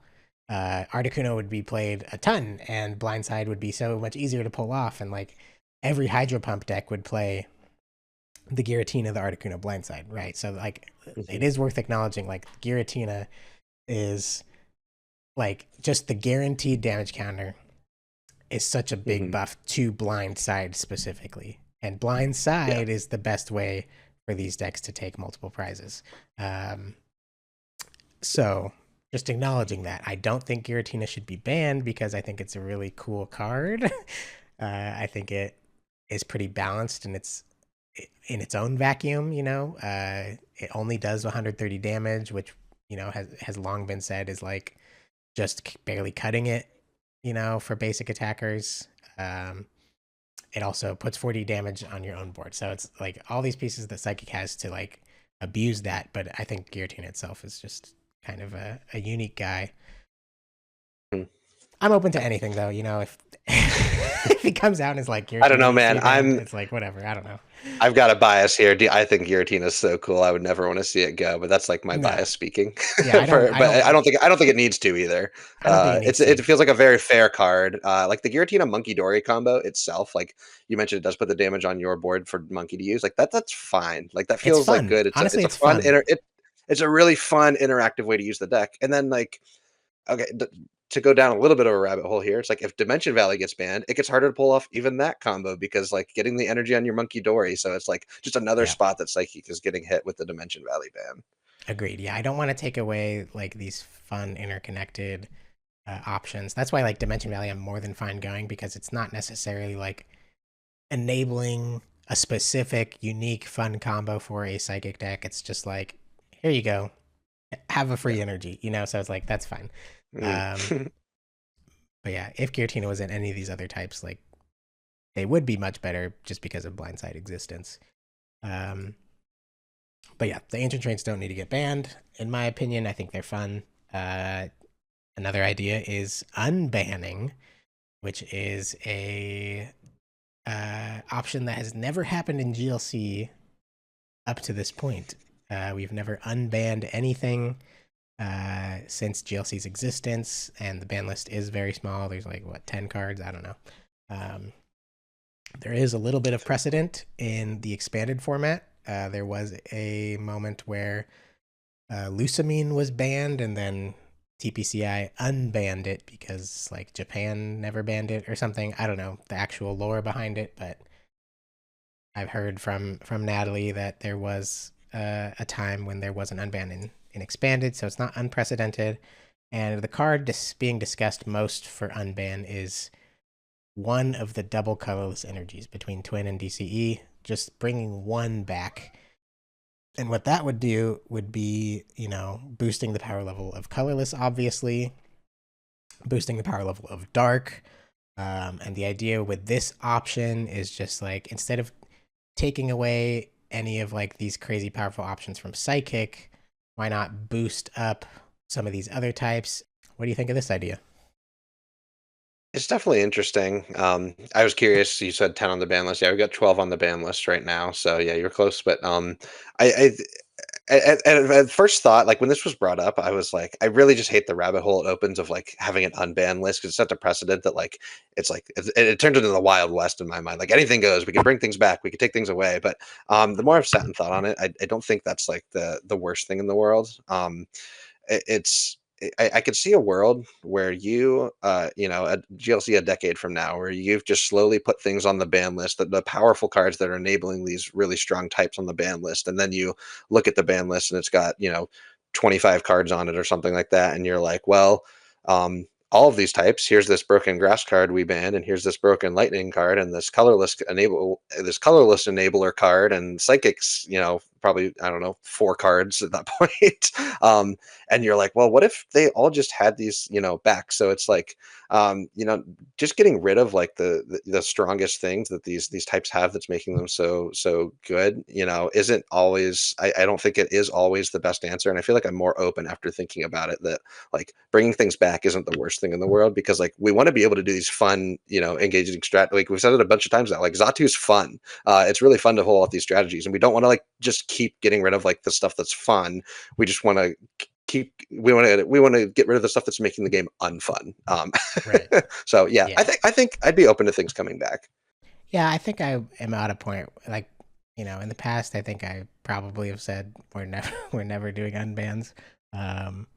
Articuno would be played a ton, and Blindside would be so much easier to pull off, and like every Hydro Pump deck would play the Giratina, the Articuno Blindside, right? So like it mhm, is worth acknowledging like Giratina is like just the guaranteed damage counter is such a big mhm, buff to blind side specifically. And blind yeah. side is the best way for these decks to take multiple prizes. Um, so just acknowledging that. I don't think Giratina should be banned because I think it's a really cool card. I think it is pretty balanced and it's in its own vacuum, it only does 130 damage, which, has long been said is like just barely cutting it, for basic attackers. Um, it also puts 40 damage on your own board. So it's like all these pieces that Psychic has to like abuse that. But I think Guillotine itself is just kind of a unique guy. Mhm. I'm open to anything though, if if he comes out and is like I don't Guillotine know, needs to man. be banned, it's like whatever. I don't know. I've got a bias here. I think Giratina is so cool. I would never want to see it go, but that's like my No. bias speaking. Yeah, But I don't think it needs to either. I don't think it needs It to. feels like a very fair card. Like the Giratina Monkey Dory combo itself, like you mentioned, it does put the damage on your board for Monkey to use. Like that's fine. Like that It's feels like fun. good. Honestly, It's a it's fun fun. it's a really fun interactive way to use the deck. And then like okay, to go down a little bit of a rabbit hole here, it's like if Dimension Valley gets banned, it gets harder to pull off even that combo because like getting the energy on your Monkey Dory. So it's like just another Yeah. spot that Psychic is getting hit with the Dimension Valley ban. Agreed. Yeah, I don't want to take away like these fun interconnected options. That's why like Dimension Valley I'm more than fine going because it's not necessarily like enabling a specific unique fun combo for a psychic deck. It's just like here you go, have a Yeah. free energy, so it's like that's fine. Mm. Um, but yeah, if Giratina was in any of these other types, like they would be much better just because of blindside existence. Um, but yeah, the ancient trains don't need to get banned, in my opinion. I think they're fun. Uh, Another idea is unbanning, which is a option that has never happened in GLC up to this point. We've never unbanned anything since GLC's existence, and the ban list is very small. There's like what 10 cards. I don't know. Um, there is a little bit of precedent in the expanded format. There was a moment where Lusamine was banned, and then TPCI unbanned it because like Japan never banned it or something. I don't know the actual lore behind it, but I've heard from Natalie that there was a time when there was an unban in expanded, so it's not unprecedented. And the card being discussed most for unban is one of the double colorless energies between Twin and DCE, just bringing one back And what that would do would be, boosting the power level of colorless, obviously, boosting the power level of dark. And the idea with this option is just like instead of taking away any of like these crazy powerful options from psychic, why not boost up some of these other types? What do you think of this idea? It's definitely interesting. I was curious. You said 10 on the ban list. Yeah, we got 12 on the ban list right now. So yeah, you're close. But I at first thought, like when this was brought up, I was like, I really just hate the rabbit hole it opens of like having an unbanned list because it sets a precedent that like it's like it turns into the Wild West in my mind. Like anything goes. We can bring things back. We can take things away. But the more I've sat and thought on it, I don't think that's like the worst thing in the world. It's I could see a world where a GLC a decade from now, where you've just slowly put things on the ban list, the powerful cards that are enabling these really strong types on the ban list, and then you look at the ban list and it's got 25 cards on it or something like that, and you're like, well, all of these types. Here's this broken grass card we banned, and here's this broken lightning card, and this colorless enabler card, and psychics. Probably I don't know 4 cards at that point. And you're like, well, what if they all just had these back? So it's like um, you know just getting rid of like the strongest things that these types have that's making them so good isn't always I don't think it is always the best answer, and I feel like I'm more open after thinking about it that like bringing things back isn't the worst thing in the world, because like we want to be able to do these fun engaging like we've said it a bunch of times now, like Zatu's fun. It's really fun to pull off these strategies, and we don't want to like just keep getting rid of like the stuff that's fun. We just want to we want to get rid of the stuff that's making the game unfun. Right. So yeah, Yeah. I think I'd be open to things coming back. Yeah, I think I am at a point like, in the past I think I probably have said we're never we're never doing unbans. Um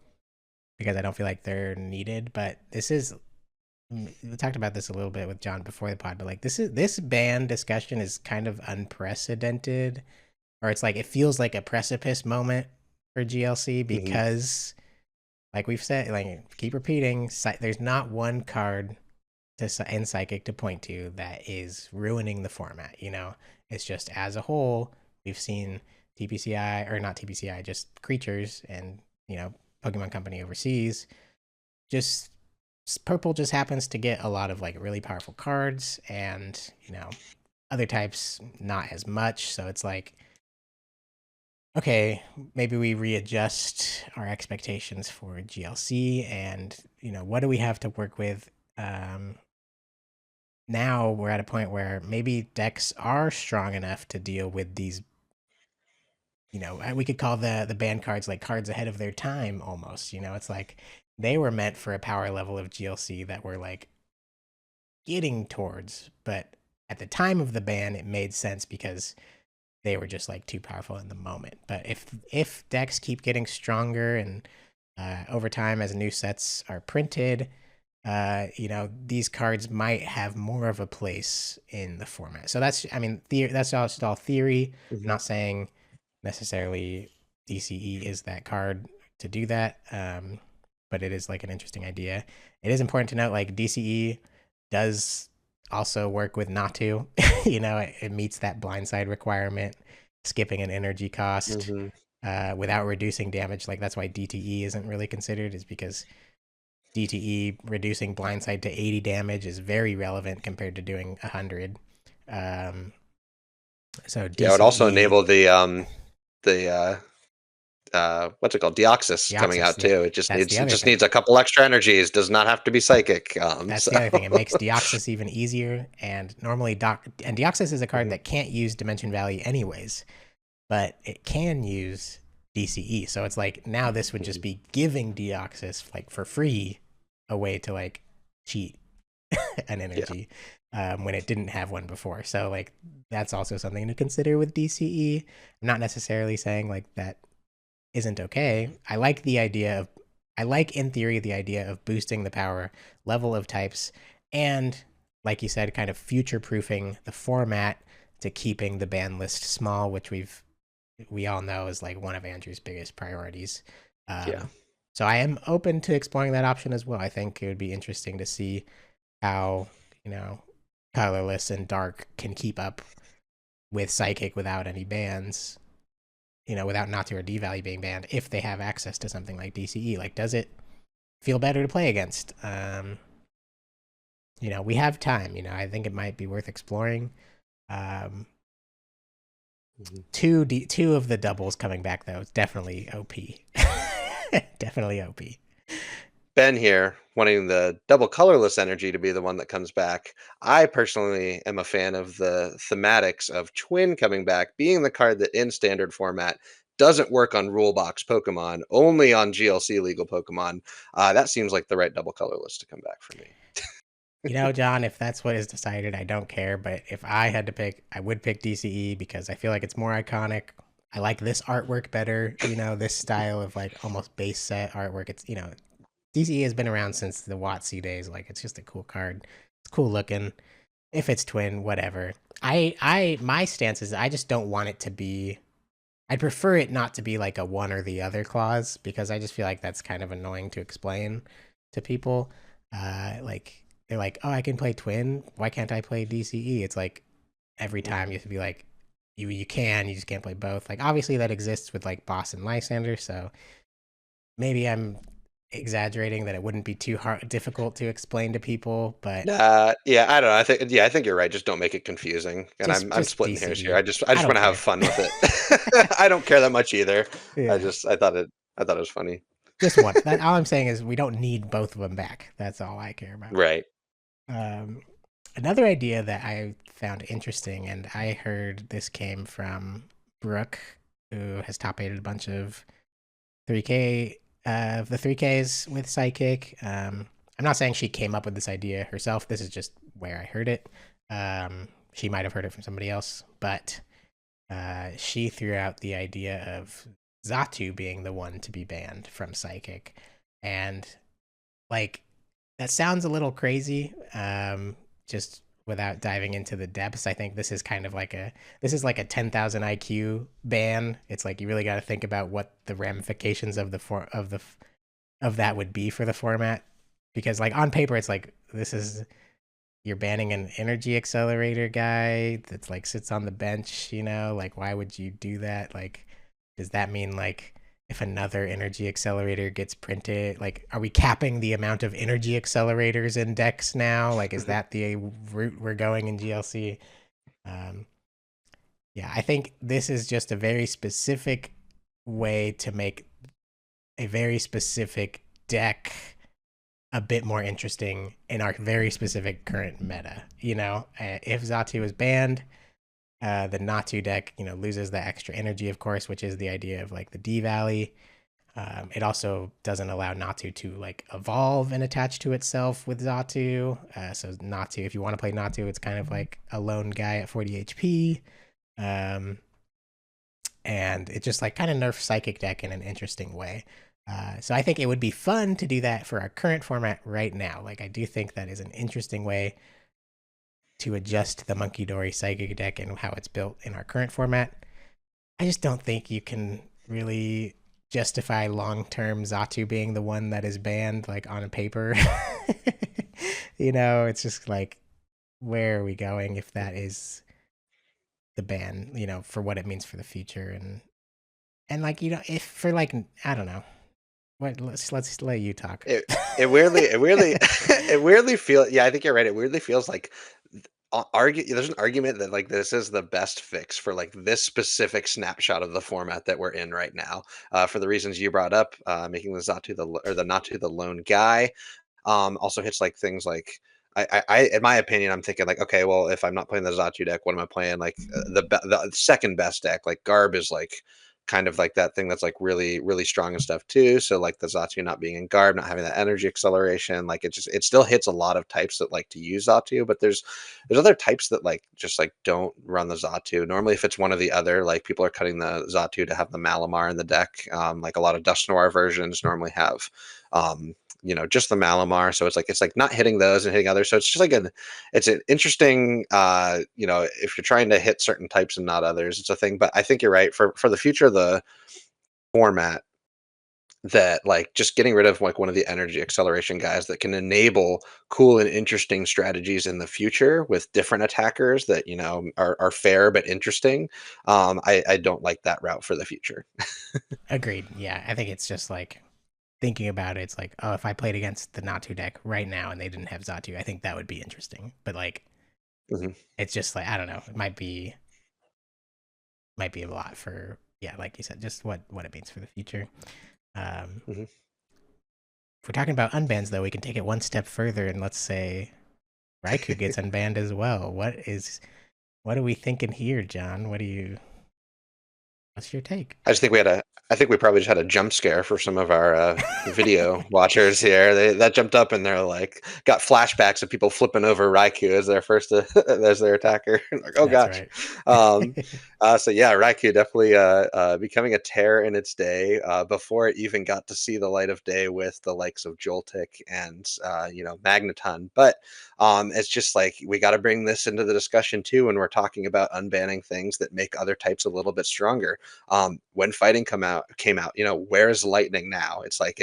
because I don't feel like they're needed, but we talked about this a little bit with John before the pod, but like this ban discussion is kind of unprecedented, or it's like it feels like a precipice moment for GLC Hmm. because like we've said, like keep repeating, there's not one card in Psychic to point to that is ruining the format. It's just as a whole, we've seen TPCI or not TPCI, just creatures and Pokemon Company overseas. Just purple just happens to get a lot of like really powerful cards, and other types not as much. So it's like, okay, maybe we readjust our expectations for GLC, and what do we have to work with? Now we're at a point where maybe decks are strong enough to deal with these. We could call the band cards like cards ahead of their time almost. It's like they were meant for a power level of GLC that we're like getting towards, but at the time of the ban, it made sense because they were just like too powerful in the moment. But if decks keep getting stronger and over time as new sets are printed, these cards might have more of a place in the format. So that's, I mean, that's just all theory. I'm Hmm. not saying necessarily DCE is that card to do that, but it is like an interesting idea. It is important to note like DCE does also work with Natu. It meets that blindside requirement, skipping an energy cost Hmm. without reducing damage. Like that's why DTE isn't really considered, is because DTE reducing blindside to 80 damage is very relevant compared to doing 100. Um, so Yeah, it would also DCE, enable the what's it called, Deoxys coming Deoxys, out yeah, too. that's the It other just thing. needs a couple extra energies. Does not have to be psychic. That's So the other thing. It makes Deoxys even easier. And normally, Deoxys is a card Mhm. that can't use Dimension Valley anyways, but it can use DCE. So it's like now this would just Mhm. be giving Deoxys like for free a way to like cheat an Yeah. energy when it didn't have one before. So like that's also something to consider with DCE. I'm not necessarily saying like that isn't okay. I like in theory the idea of boosting the power level of types and, like you said, kind of future proofing the format to keeping the ban list small, which we all know is like one of Andrew's biggest priorities. Yeah. Um, so I am open to exploring that option as well. I think it would be interesting to see how you know colorless and dark can keep up with psychic without any bans without Natu or D value being banned, if they have access to something like DCE. Like, does it feel better to play against? We have time. I think it might be worth exploring. Um, Mhm. two of the doubles coming back though. It's definitely OP. Definitely OP. Ben here, wanting the double colorless energy to be the one that comes back. I personally am a fan of the thematics of Twin coming back, being the card that in standard format doesn't work on rule box Pokemon, only on GLC legal Pokemon. That seems like the right double colorless to come back for me. John, if that's what is decided, I don't care. But if I had to pick, I would pick DCE because I feel like it's more iconic. I like this artwork better. This style of like almost base set artwork. DCE has been around since the WotC days. Like, it's just a cool card. It's cool looking. If it's twin, whatever. My stance is I just don't want it to be. I'd prefer it not to be like a one or the other clause because I just feel like that's kind of annoying to explain to people. Like they're like, oh, I can play twin. Why can't I play DCE? It's like every time you have to be like, you can, you just can't play both. Like, obviously that exists with like Boss and Lysander, so maybe I'm exaggerating that it wouldn't be too difficult to explain to people, but Yeah, I don't know. I think you're right. Just don't make it confusing. And I'm just splitting hairs here. DCE. I I just don't want to have care. fun with it. I don't care that much either. Yeah, I thought it was funny. just one. That all I'm saying is we don't need both of them back. That's all I care about. Right. Um, Another idea that I found interesting, and I heard this came from Brooke, who has top aided a bunch of 3K of the 3Ks with Psychic. I'm not saying she came up with this idea herself. This is just where I heard it. She might have heard it from somebody else, but she threw out the idea of Zatu being the one to be banned from Psychic. And like, that sounds a little crazy. Just without diving into the depths, I think this is kind of like a 10,000 IQ ban. It's like you really got to think about what the ramifications of of that would be for the format, because like on paper it's like you're banning an energy accelerator guy that's like sits on the bench, like why would you do that? Like, does that mean like if another energy accelerator gets printed, like are we capping the amount of energy accelerators in decks now? Like, is that the route we're going in GLC? Um, yeah, I think this is just a very specific way to make a very specific deck a bit more interesting in our very specific current meta. If Zatu is banned, the Natu deck, loses the extra energy, of course, which is the idea of like the D Valley. It also doesn't allow Natu to like evolve and attach to itself with Zatu. So Natu, if you want to play Natu, it's kind of like a lone guy at 40 HP. And it just like kind of nerfs Psychic deck in an interesting way. So I think it would be fun to do that for our current format right now. Like, I do think that is an interesting way to adjust the Monkey Dory Psychic deck and how it's built in our current format. I just don't think you can really justify long-term Zatu being the one that is banned, like on a paper. It's just like, where are we going if that is the ban, for what it means for the future, and like, if for like, I don't know. What, let's let you talk. It weirdly it weirdly feels, yeah, I think you're right. It weirdly feels like there's an argument that like this is the best fix for like this specific snapshot of the format that we're in right now. For the reasons you brought up, making the Zatu or the Natu the lone guy, also hits like things like in my opinion, I'm thinking like, okay, well, if I'm not playing the Zatu deck, what am I playing? Like the second best deck, like Garb is like kind of like that thing that's like really really strong and stuff too. So like the Zatu not being in Garb, not having that energy acceleration, like it still hits a lot of types that like to use Zatu, but there's other types that like just like don't run the Zatu. Normally, if it's one or the other, like people are cutting the Zatu to have the Malamar in the deck. Like a lot of Dust Noir versions normally have just the Malamar. So it's like not hitting those and hitting others. So it's just like it's an interesting, if you're trying to hit certain types and not others, it's a thing. But I think you're right for the future of the format. that like just getting rid of like one of the energy acceleration guys that can enable cool and interesting strategies in the future with different attackers that are fair but interesting. I don't like that route for the future. Agreed. Yeah, I think it's just like thinking about it. It's like, oh, if I played against the Natu deck right now and they didn't have Zatu, I think that would be interesting. But like, Mhm, it's just like I don't know. It might be a lot for, yeah, like you said, just what it means for the future. mhm. If we're talking about unbans, though, we can take it one step further and let's say Raikou gets unbanned as well. What are we thinking here, John? What's your take? I just think we had a I think we probably just had a jump scare for some of our video watchers here. That jumped up and they're like got flashbacks of people flipping over Raikou as their first as their attacker. Like, oh That's gosh. right. Um, so yeah, Raikou definitely becoming a tear in its day before it even got to see the light of day with the likes of Joltik and Magneton. But it's just like we got to bring this into the discussion too when we're talking about unbanning things that make other types a little bit stronger. When fighting came out, where's lightning now? It's like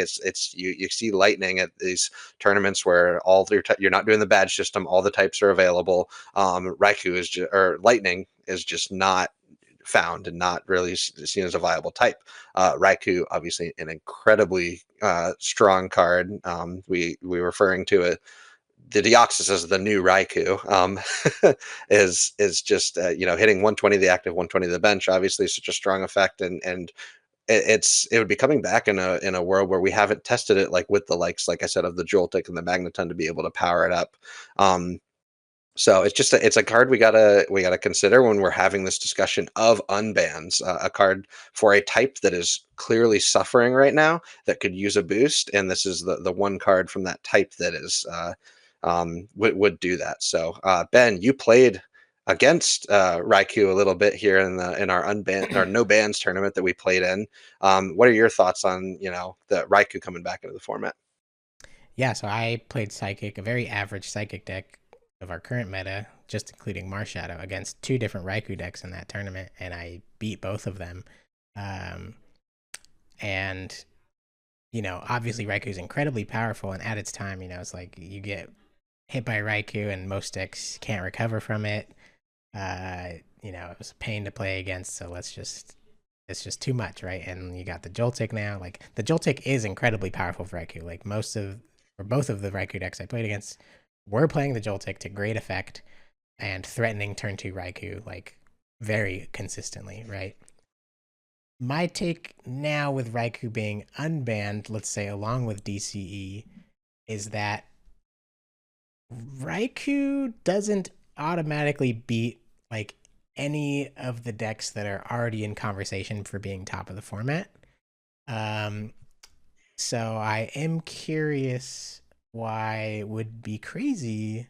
you see lightning at these tournaments where you're not doing the badge system, all the types are available. Raikou or lightning is just not found and not really seen as a viable type. Raikou, obviously, an incredibly strong card. We referring to it, the Deoxys as the new Raikou, is just hitting 120 the active, 120 the bench. Obviously, such a strong effect, and it would be coming back in a world where we haven't tested it like with the likes, like I said, of the Joltik and the Magneton to be able to power it up. Um, so it's a card we gotta consider when we're having this discussion of unbans. A card for a type that is clearly suffering right now that could use a boost, and this is the one card from that type that is would do that. So Ben, you played against Raikou a little bit here in our our no bans tournament that we played in. What are your thoughts on the Raikou coming back into the format? Yeah, so I played Psychic, a very average Psychic deck of our current meta, just including Marshadow, against two different Raikou decks in that tournament, and I beat both of them. Um, and obviously Raikou is incredibly powerful, and at its time, it's like you get hit by Raikou, and most decks can't recover from it. It was a pain to play against, so it's just too much, right? And you got the Joltik now. Like the Joltik is incredibly powerful for Raikou. Like both of the Raikou decks I played against were playing the Joltik to great effect and threatening turn two Raikou like very consistently, right? My take now with Raikou being unbanned, let's say along with DCE, is that Raikou doesn't automatically beat like any of the decks that are already in conversation for being top of the format. Um, so I am curious why it would be crazy.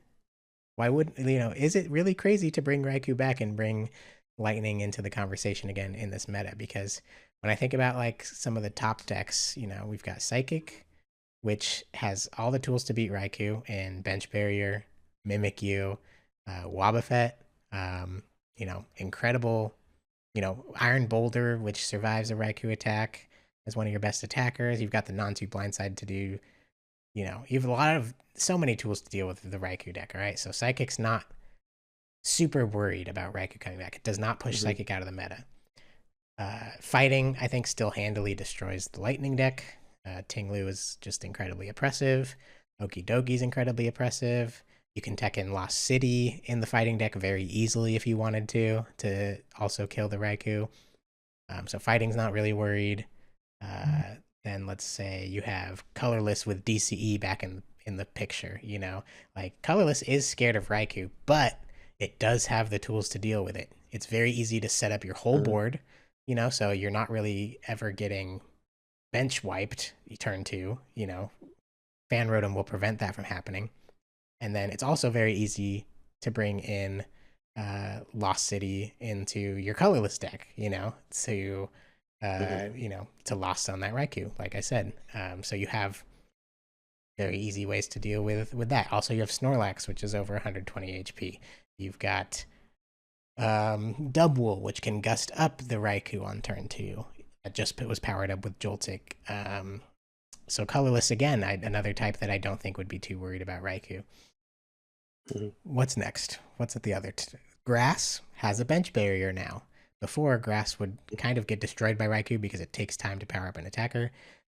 Why would is it really crazy to bring Raikou back and bring Lightning into the conversation again in this meta? Because when I think about like some of the top decks, we've got Psychic, which has all the tools to beat Raikou and Bench Barrier, Mimikyu, Wobbuffet, incredible, Iron Boulder, which survives a Raikou attack as one of your best attackers. You've got the non-two blindside to do, you have so many tools to deal with the Raikou deck, all right? So Psychic's not super worried about Raikou coming back. It does not push Mhm, Psychic out of the meta. Fighting, I think, still handily destroys the Lightning deck. Tinglu is just incredibly oppressive. Okidoki's incredibly oppressive. You can tech in Lost City in the fighting deck very easily if you wanted to also kill the Raikou. So fighting's not really worried. Then let's say you have Colorless with DCE back in the picture. Like Colorless is scared of Raikou, but it does have the tools to deal with it. It's very easy to set up your whole mhm, board, so you're not really ever getting bench wiped. You turn two, Fan Rotom will prevent that from happening. And then it's also very easy to bring in Lost City into your colorless deck, mhm. to lost on that Raikou, like I said. So you have very easy ways to deal with that. Also, you have Snorlax, which is over 120 HP. You've got Dubwool, which can gust up the Raikou on turn two. that just was powered up with Joltik. So colorless again, another type that I don't think would be too worried about Raikou. Mhm. What's next? What's at the other? Grass has a bench barrier now. Before, grass would kind of get destroyed by Raikou because it takes time to power up an attacker.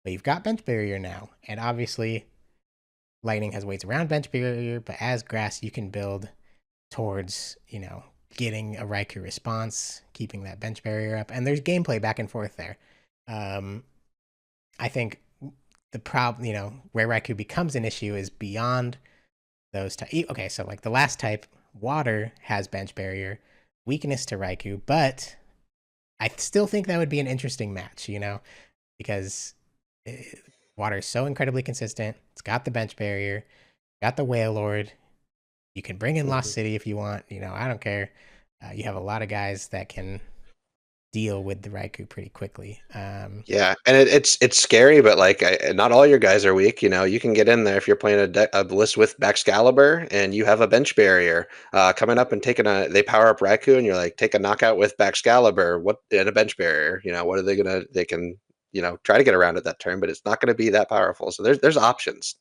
But you've got bench barrier now, and obviously lightning has ways around bench barrier. But as grass, you can build towards getting a Raikou response, keeping that bench barrier up, and there's gameplay back and forth there. Um, I think the problem, where Raikou becomes an issue is beyond those types. Okay, so like the last type, water has bench barrier, weakness to Raikou, but I still think that would be an interesting match, because water is so incredibly consistent. It's got the bench barrier, got the Whale Lord. You can bring in Lost Mhm. City if you want. I don't care. You have a lot of guys that can deal with the Raikou pretty quickly. Yeah, and it's scary, but like not all your guys are weak. You can get in there if you're playing a list with Baxcalibur and you have a bench barrier coming up and taking a. They power up Raikou and you're like take a knockout with Baxcalibur. What and a bench barrier? What are they gonna? They can try to get around it that turn, but it's not going to be that powerful. So there's options.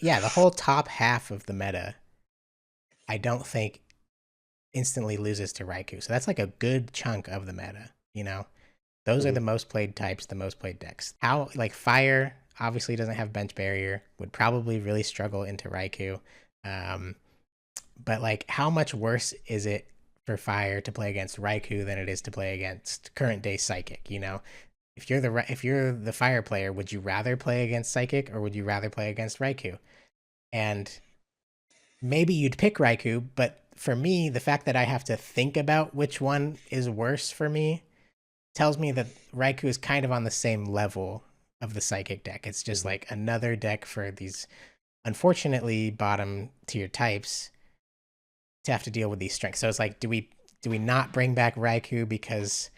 Yeah, the whole top half of the meta, I don't think instantly loses to Raikou. So that's like a good chunk of the meta. Those are Mhm. the most played types, the most played decks. How like fire obviously doesn't have bench barrier, would probably really struggle into Raikou. Um, but like how much worse is it for fire to play against Raikou than it is to play against current day Psychic? If you're the fire player, would you rather play against Psychic or would you rather play against Raikou? And maybe you'd pick Raikou, but for me, the fact that I have to think about which one is worse for me tells me that Raikou is kind of on the same level of the Psychic deck. It's just Mhm. like another deck for these unfortunately bottom tier types to have to deal with these strengths. So it's like, do we not bring back Raikou because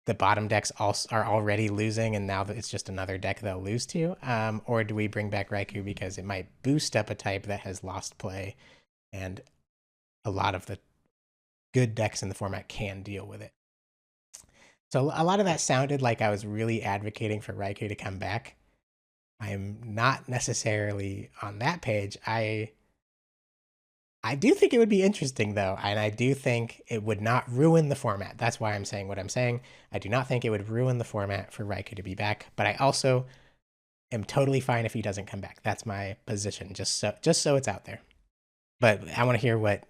the bottom decks also are already losing, and now that it's just another deck they'll lose to? Or do we bring back Raikou because it might boost up a type that has lost play, and a lot of the good decks in the format can deal with it? So a lot of that sounded like I was really advocating for Raikou to come back. I'm not necessarily on that page. I do think it would be interesting though, and I do think it would not ruin the format. That's why I'm saying what I'm saying. I do not think it would ruin the format for Raikou to be back, but I also am totally fine if he doesn't come back. That's my position, just so it's out there. But I want to hear what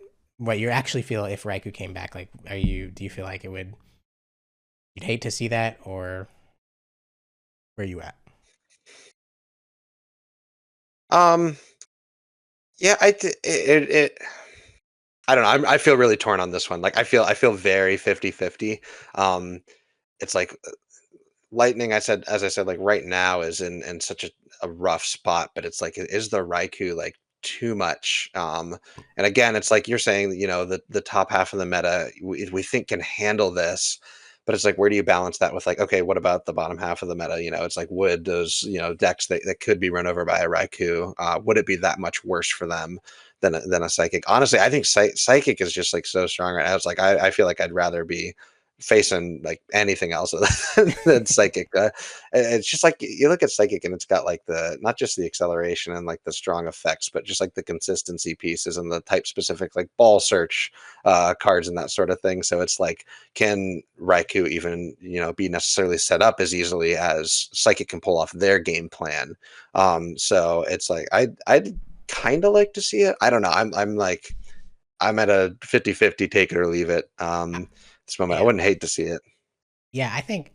you actually feel if Raikou came back. Like, do you feel like you'd hate to see that, or where you at? Um, yeah, I don't know. I feel really torn on this one. Like I feel very 50-50. It's like Lightning, as I said, like right now is in such a rough spot, but it's like, is the Raikou like too much? And again, it's like you're saying, the top half of the meta we think can handle this, but it's like, where do you balance that with like, okay, what about the bottom half of the meta? It's like, would those, decks that could be run over by a Raikou, would it be that much worse for them than a Psychic? Honestly, I think Psychic is just like so strong right now. It's like I feel like I'd rather be facing like anything else than Psychic. It's just like you look at Psychic and it's got like the not just the acceleration and like the strong effects, but just like the consistency pieces and the type specific like ball search cards and that sort of thing. So it's like, can Raikou even be necessarily set up as easily as Psychic can pull off their game plan? So it's like I'd kind of like to see it. I don't know. I'm like I'm at a 50-50 take it or leave it. This moment. I Yeah, wouldn't hate to see it. yeah. I think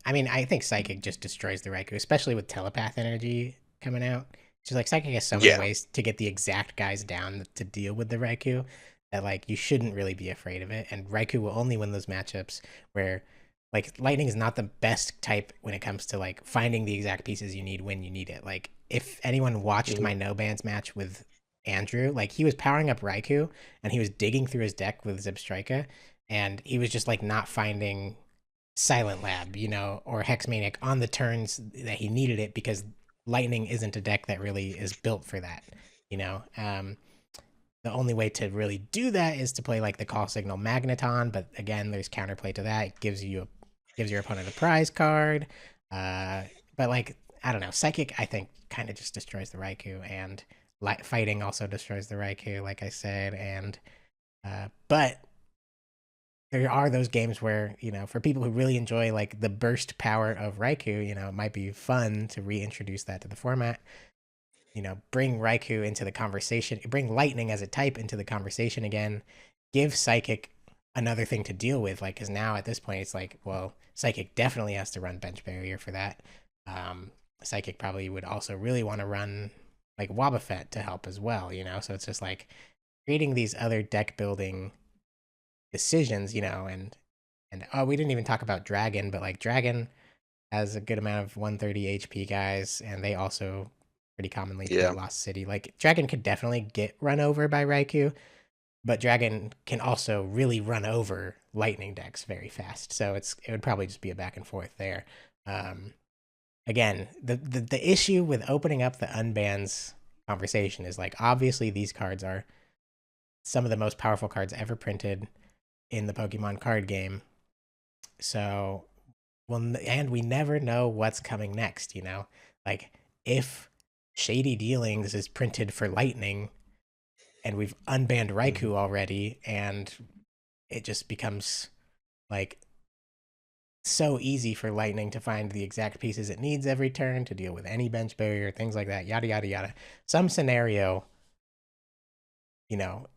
Psychic just destroys the Raikou, especially with Telepath energy coming out. Just like Psychic has so many Yeah. ways to get the exact guys down to deal with the Raikou that like you shouldn't really be afraid of it. And Raikou will only win those matchups where like Lightning is not the best type when it comes to like finding the exact pieces you need when you need it. Like if anyone watched Mhm. my no bans match with Andrew, like he was powering up Raikou and he was digging through his deck with Zebstrika, and he was just like not finding Silent Lab, or Hex Maniac on the turns that he needed it because Lightning isn't a deck that really is built for that. You know, the only way to really do that is to play like the Call Signal Magneton, but again, there's counterplay to that. It gives you gives your opponent a prize card. Uh, but like I don't know, Psychic I think kind of just destroys the Raikou, and fighting also destroys the Raikou, like I said. And but there are those games where for people who really enjoy like the burst power of Raikou, it might be fun to reintroduce that to the format. Bring Raikou into the conversation, bring Lightning as a type into the conversation again, give Psychic another thing to deal with. Like, because now at this point, it's like, well, Psychic definitely has to run Bench Barrier for that. Um, Psychic probably would also really want to run like Wobbuffet to help as well. So it's just like creating these other deck building decisions. And oh, we didn't even talk about Dragon, but like Dragon has a good amount of 130 HP guys, and they also pretty commonly play Yeah, Lost City. Like Dragon could definitely get run over by Raikou, but Dragon can also really run over Lightning decks very fast. So it would probably just be a back and forth there. Um, Again, the issue with opening up the unbans conversation is like obviously these cards are some of the most powerful cards ever printed in the Pokemon card game. So well, and we never know what's coming next. Like if Shady Dealings is printed for Lightning and we've unbanned hmm Raikou already, and it just becomes like so easy for Lightning to find the exact pieces it needs every turn to deal with any bench barrier, things like that, yada yada yada. Some scenario,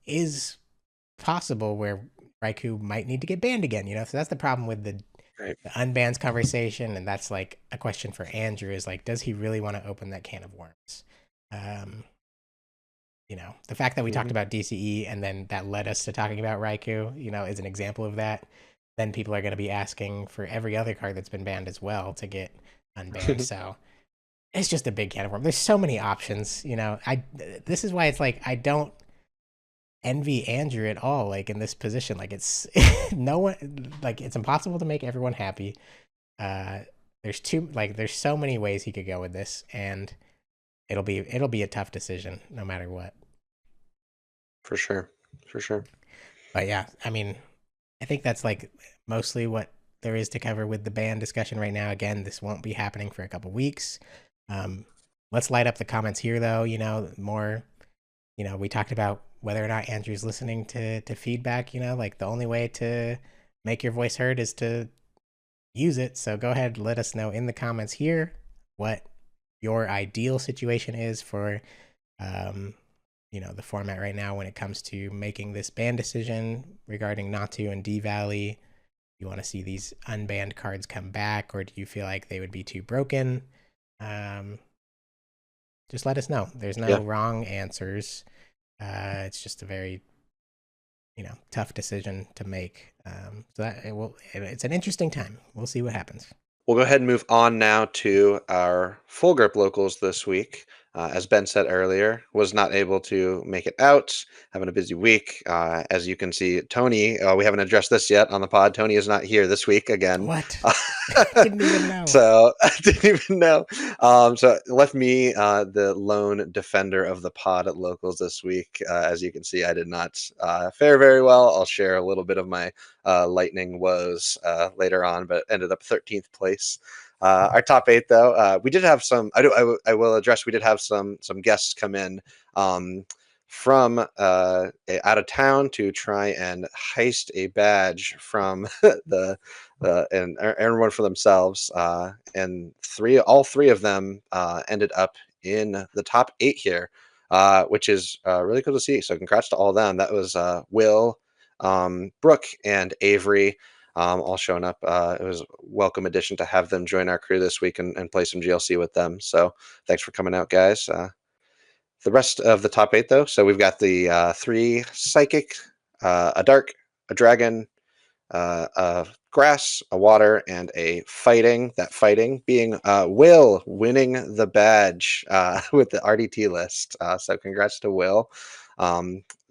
is possible where Raikou might need to get banned again. So that's the problem with right. the unbans conversation, and that's like a question for Andrew: is like, does he really want to open that can of worms? Um, the fact that we talked hmm about DCE and then that led us to talking about Raikou, is an example of that. Then people are going to be asking for every other card that's been banned as well to get unbanned. So it's just a big can of worms. There's so many options. This is why it's like I don't envy Andrew at all. Like in this position, like it's no one, like it's impossible to make everyone happy. Uh, there's so many ways he could go with this, and it'll be a tough decision no matter what. For sure, for sure. But yeah, I mean, I think that's like mostly what there is to cover with the ban discussion right now. Again, this won't be happening for a couple weeks. Um, let's light up the comments here, though. More. We talked about whether or not Andrew's listening to feedback. Like the only way to make your voice heard is to use it. So go ahead, let us know in the comments here what your ideal situation is for um, the format right now when it comes to making this ban decision regarding Natu and D Valley. You want to see these unbanned cards come back, or do you feel like they would be too broken? Um, just let us know. There's no Yeah. wrong answers. It's just a very tough decision to make. So that it's an interesting time. We'll see what happens. We'll go ahead and move on now to our full grip locals this week. As Ben said earlier, was not able to make it out, having a busy week. As you can see, Tony, we haven't addressed this yet on the pod. Tony is not here this week again. What? Didn't even know. So I didn't even know. So it left me the lone defender of the pod at locals this week. As you can see, I did not fare very well. I'll share a little bit of my lightning woes later on, but ended up 13th place. Our top eight, though, we did have some. I will address. We did have some guests come in from out of town to try and heist a badge from and earn one for themselves. And all three of them ended up in the top eight here, which is really cool to see. So congrats to all of them. That was Will, Brooke, and Avery. All showing up. It was a welcome addition to have them join our crew this week and play some GLC with them. So thanks for coming out, guys. The rest of the top eight, though. So we've got the three psychic, a dark, a dragon, a grass, a water, and a fighting. That fighting being Will winning the badge with the RDT list. So congrats to Will.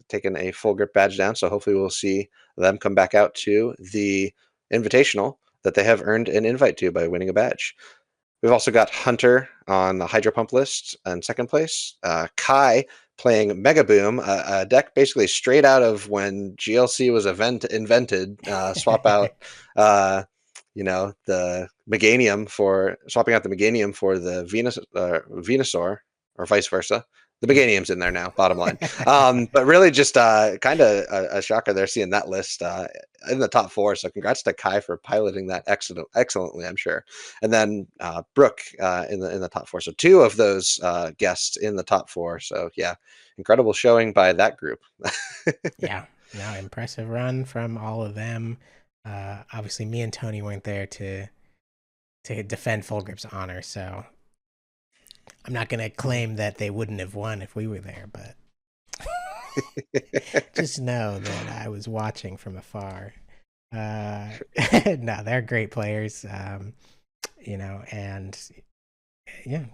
Taking a full grip badge down. So hopefully we'll see them come back out to the invitational that they have earned an invite to by winning a badge. We've also got Hunter on the Hydro Pump list in second place. Kai playing Mega Boom, a deck basically straight out of when GLC was invented. Swap out uh, the Meganium for swapping out the Meganium for the Venusaur, or vice versa. The Yeah. Meganium's in there now, bottom line. But really just kind of a shocker there seeing that list in the top four. So congrats to Kai for piloting that excellently, I'm sure. And then Brooke in the top four. So two of those guests in the top four. So yeah, incredible showing by that group. Yeah. No, impressive run from all of them. Obviously, me and Tony weren't there to defend Full Grip's honor, so I'm not gonna claim that they wouldn't have won if we were there, but just know that I was watching from afar. Uh, no, they're great players, and yeah,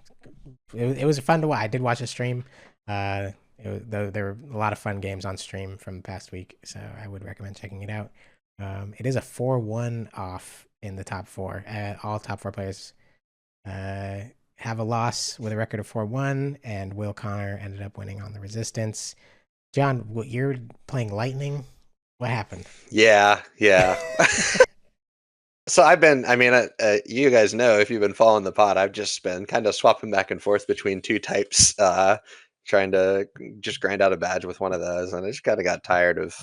it was fun to watch. I did watch a stream. There were a lot of fun games on stream from the past week, so I would recommend checking it out. It is a 4-1 off in the top four. All top four players have a loss with a record of 4-1, and Will Connor ended up winning on the Resistance. John, you're playing Lightning. What happened? Yeah, yeah. So I mean, you guys know if you've been following the pod, I've just been kind of swapping back and forth between two types, trying to just grind out a badge with one of those, and I just kind of got tired of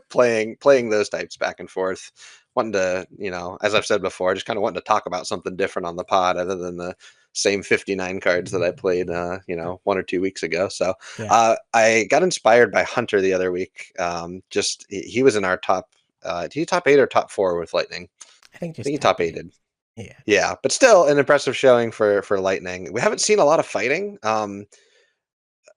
playing those types back and forth. Wanting to, as I've said before, just kind of wanting to talk about something different on the pod other than the same 59 cards that I played, 1 or 2 weeks ago. So Yeah, I got inspired by Hunter the other week. Just he was in our top. He top 8 or top 4 with Lightning? I think I just think he top top eight. eighted. Yeah, Yeah, but still an impressive showing for Lightning. We haven't seen a lot of fighting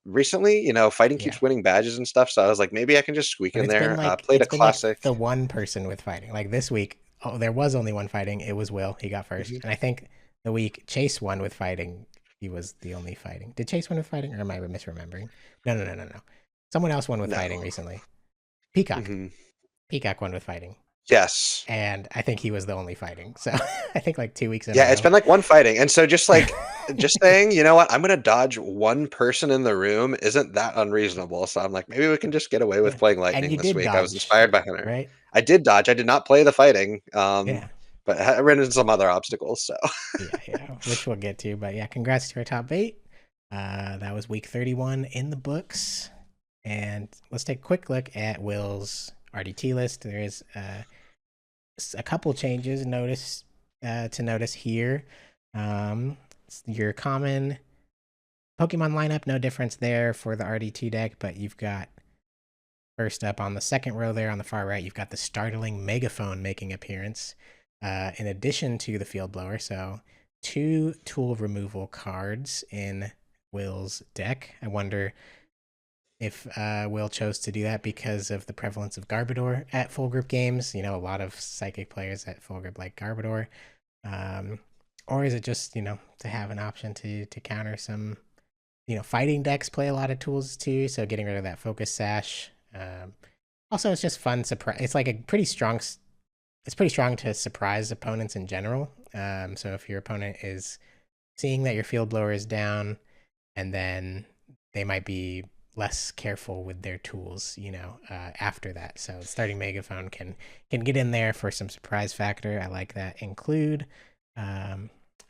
recently. Fighting yeah. keeps winning badges and stuff, so I was like, maybe I can just squeak But in it's been there. like Played a classic. the one person with fighting. Like this week, oh, there was only one fighting. It was Will. He got first, Mhm. and I think the week Chase won with fighting. He was the only fighting. Did Chase win with fighting, or am I misremembering? No, no, no, no, no. Someone else won with fighting No. recently. Peacock. Hmm. Peacock won with fighting, Yes. and I think he was the only fighting. So I think like 2 weeks in a Yeah, it's row. been like one fighting, and so just saying, you know what, I'm gonna dodge one person in the room isn't that unreasonable. So I'm like, maybe we can just get away with Yeah, playing and Lightning you this did week. I was dodge, inspired by Hunter. right? I did dodge. I did not play the fighting, Yeah, but I ran into some other obstacles. So yeah, which we'll get to. But yeah, congrats to our top eight. That was week 31 in the books. And let's take a quick look at Will's RDT list. There is a couple changes to notice here. Your common Pokemon lineup, no difference there for the RDT deck, but you've got first up on the second row there on the far right, you've got the startling Megaphone making appearance, in addition to the Field Blower. So 2 tool removal cards in Will's deck. I wonder if Will chose to do that because of the prevalence of Garbodor at full group games. A lot of psychic players at full group like Garbodor. Um, or is it just, to have an option to counter some, fighting decks play a lot of tools too. So getting rid of that focus sash. Also, it's just fun. Surprise. It's like a pretty strong. It's pretty strong to surprise opponents in general. So if your opponent is seeing that your field blower is down, and then they might be less careful with their tools, after that. So starting Megaphone can get in there for some surprise factor. I like that include.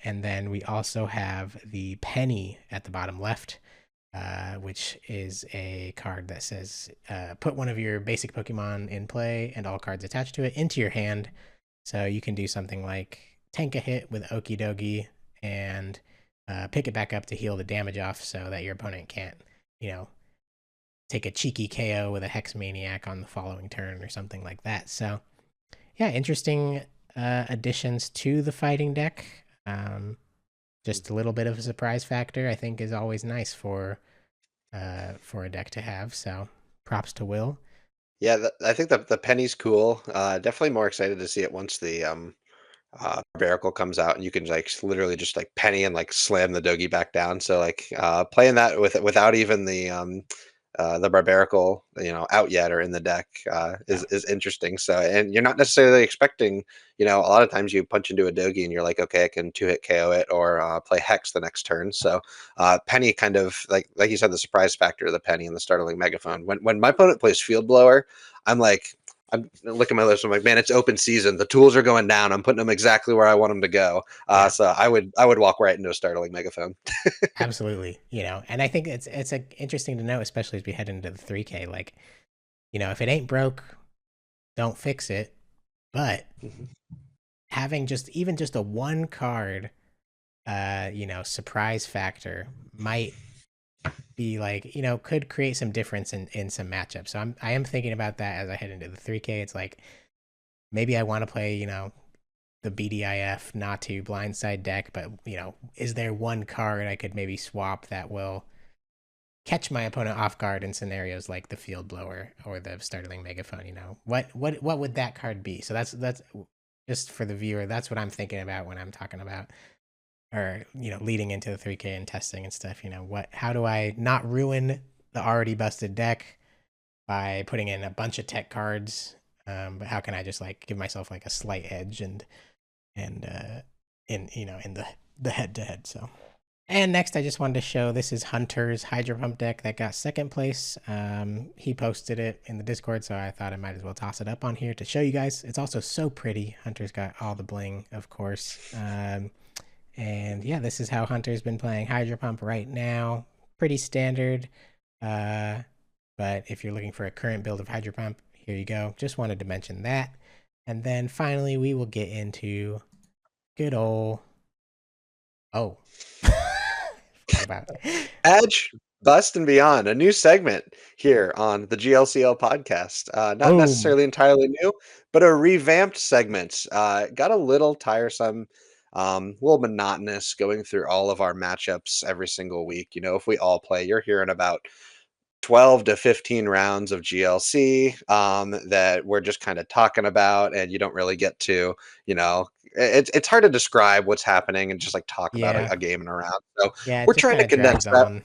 And then we also have the Penny at the bottom left, which is a card that says put one of your basic Pokemon in play and all cards attached to it into your hand. So you can do something like tank a hit with Okidogi and pick it back up to heal the damage off so that your opponent can't, take a cheeky KO with a Hex Maniac on the following turn or something like that. So, yeah, interesting additions to the fighting deck. Just a little bit of a surprise factor, I think, is always nice for a deck to have. So, props to Will. yeah, I think the penny's cool. Definitely more excited to see it once the Barbaracle comes out, and you can like literally just like penny and like slam the Dogi back down. So like playing that without even the Barbaracle, out yet or in the deck, Yeah, is interesting. So, and you're not necessarily expecting, a lot of times you punch into a Dogi and you're like, okay, I can 2-hit KO it or play Hex the next turn. So, Penny kind of like you said, the surprise factor of the Penny and the startling Megaphone. When my opponent plays Field Blower, I'm like, I'm looking at my list. I'm like, man, it's open season. The tools are going down. I'm putting them exactly where I want them to go. Yeah, So I would walk right into a Startling Megaphone. absolutely. And I think it's interesting to know, especially as we head into the 3K. Like, if it ain't broke, don't fix it. But Mhm. having just a one card, surprise factor might be like, could create some difference in some matchups. So I am thinking about that as I head into the 3K. It's like maybe I want to play, the BDIF not to blindside deck, but is there one card I could maybe swap that will catch my opponent off guard in scenarios like the field blower or the startling megaphone? What would that card be? So that's just for the viewer. That's what I'm thinking about when I'm talking about, or leading into the 3K and testing and stuff. How do I not ruin the already busted deck by putting in a bunch of tech cards, but how can I just like give myself like a slight edge and in the head to head. So, and next I just wanted to show, this is Hunter's Hydro Pump deck that got second place. He posted it in the Discord, so I thought I might as well toss it up on here to show you guys. It's also so pretty. Hunter's got all the bling, of course. And yeah, this is how Hunter's been playing Hydro Pump right now. Pretty standard. Uh, but if you're looking for a current build of Hydro Pump, here you go. Just wanted to mention that. And then finally, we will get into good old. Oh, forgot about it. Edge, Bust, and Beyond, a new segment here on the GLCL podcast. Not Boom. necessarily entirely new, but a revamped segment. Got a little tiresome, a little monotonous going through all of our matchups every single week. If we all play, you're hearing about 12 to 15 rounds of GLC that we're just kind of talking about, and you don't really get to, it's hard to describe what's happening and just like talk about Yeah. a game in a round. So Yeah, it we're just trying kind to of condense drags that. on.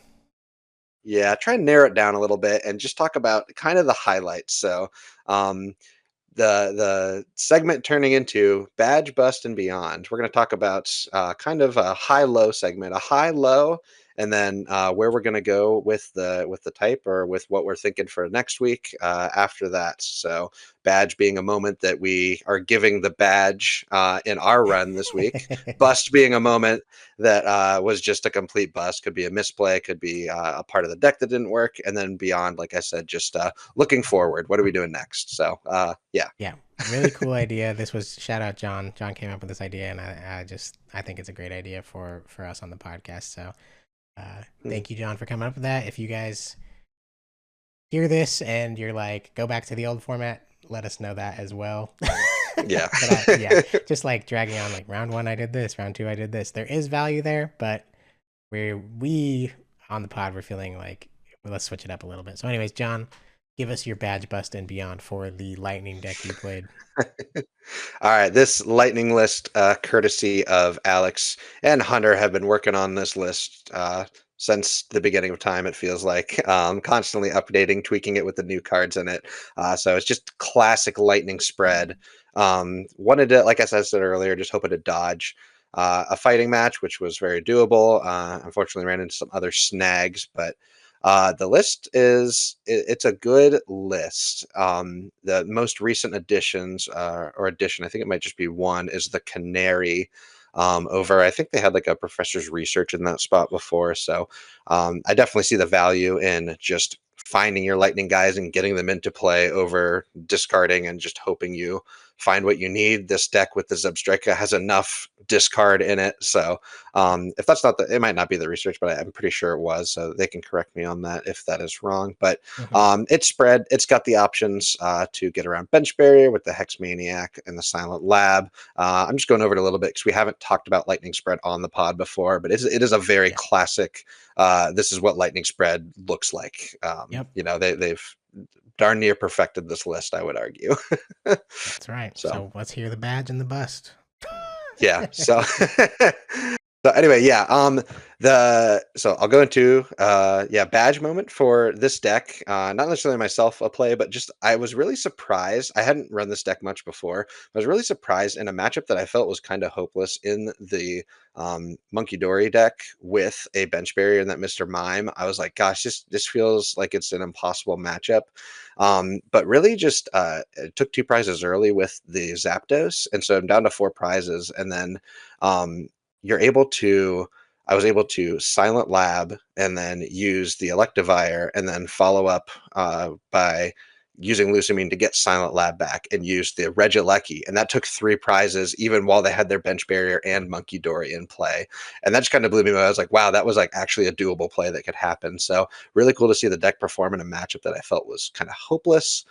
Yeah, try and narrow it down a little bit and just talk about kind of the highlights. So, um, the segment turning into badge bust and beyond. We're going to talk about kind of a high low segment, a high low, and then where we're going to go with the type or with what we're thinking for next week after that. So badge being a moment that we are giving the badge in our run this week. Bust being a moment that was just a complete bust. Could be a misplay, could be a part of the deck that didn't work, and then beyond, like I said, just looking forward. What are we doing next? So yeah. Yeah, really cool idea. This was, shout out John. John came up with this idea, and I think it's a great idea for us on the podcast. So Hmm. thank you, John, for coming up with that. If you guys hear this and you're like, go back to the old format, let us know that as well. Yeah. But yeah, just like dragging on like round one I did this, round two I did this. There is value there, but we on the pod we're feeling like, well, let's switch it up a little bit. So anyways, John, give us your badge bust and beyond for the lightning deck you played. All right, this lightning list, courtesy of Alex and Hunter, have been working on this list since the beginning of time. It feels like constantly updating, tweaking it with the new cards in it. So it's just classic lightning spread. Wanted to, like I said earlier, just hoping to dodge a fighting match, which was very doable. Unfortunately, ran into some other snags, but the list it's a good list. The most recent additions or addition, I think it might just be one, is the Canary. Over, I think they had like a professor's research in that spot before, so I definitely see the value in just finding your lightning guys and getting them into play over discarding and just hoping you find what you need. This deck with the Zebstrika has enough discard in it, so if that's not it might not be the research, but I'm pretty sure it was. So they can correct me on that if that is wrong. But Mm-hmm. it's spread. It's got the options to get around bench barrier with the Hex Maniac and the Silent Lab. I'm just going over it a little bit because we haven't talked about lightning spread on the pod before, but it is a very Yeah. classic. This is what lightning spread looks like. Yep. They've darn near perfected this list, I would argue. That's right. So So let's hear the badge and the bust. yeah, so So anyway, yeah, so I'll go into yeah, badge moment for this deck. Not necessarily myself a play, but just I was really surprised. I hadn't run this deck much before. I was really surprised in a matchup that I felt was kind of hopeless in the Monkey Dory deck with a bench barrier and that Mr. Mime. I was like, gosh, this feels like it's an impossible matchup. But really just took two prizes early with the Zapdos, and so I'm down to four prizes, and then um you're able to I was able to silent lab and then use the electivire and then follow up by using Lusamine to get silent lab back and use the Regieleki. And that took three prizes even while they had their bench barrier and Monkey Dory in play. And that just kind of blew me away. I was like, wow, that was like actually a doable play that could happen. So really cool to see the deck perform in a matchup that I felt was kind of hopeless.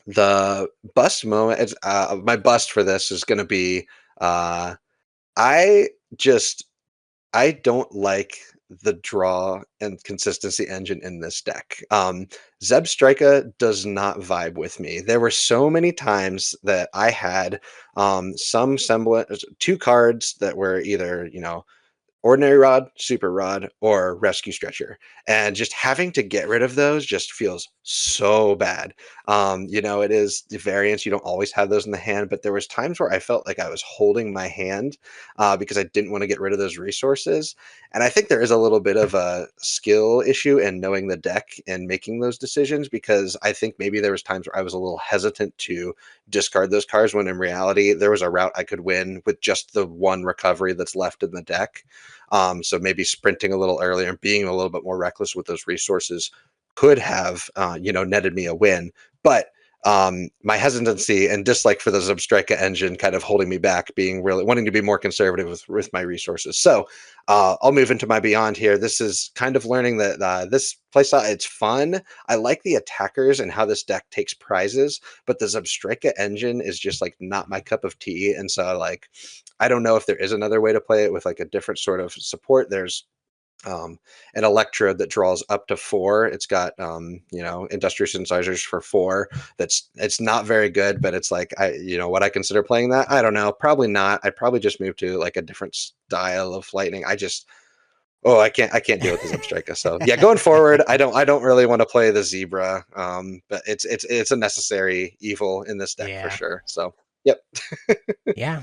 The bust moment, my bust for this is going to be uh, I just I don't like the draw and consistency engine in this deck. Zeb Strika does not vibe with me. There were so many times that I had some semblance, two cards that were either, Ordinary Rod, Super Rod, or Rescue Stretcher. And just having to get rid of those just feels so bad. It is the variance. You don't always have those in the hand, but there was times where I felt like I was holding my hand because I didn't want to get rid of those resources. And I think there is a little bit of a skill issue in knowing the deck and making those decisions, because I think maybe there was times where I was a little hesitant to discard those cards when in reality there was a route I could win with just the one recovery that's left in the deck. So maybe sprinting a little earlier and being a little bit more reckless with those resources could have, netted me a win. But my hesitancy and dislike for the Zubstrika engine kind of holding me back, being really wanting to be more conservative with my resources. So I'll move into my beyond here. This is kind of learning that this playstyle, it's fun. I like the attackers and how this deck takes prizes, but the Zubstrika engine is just like not my cup of tea. And so like I don't know if there is another way to play it with like a different sort of support. There's an electrode that draws up to four. It's got industrial synthesizers for four. It's not very good, but it's like what I consider playing that. I don't know, probably not. I'd probably just move to like a different style of lightning. I can't deal with the Zubstrika. So yeah, going forward, I don't really want to play the zebra. But it's a necessary evil in this deck for Yeah. sure. So yep, Yeah.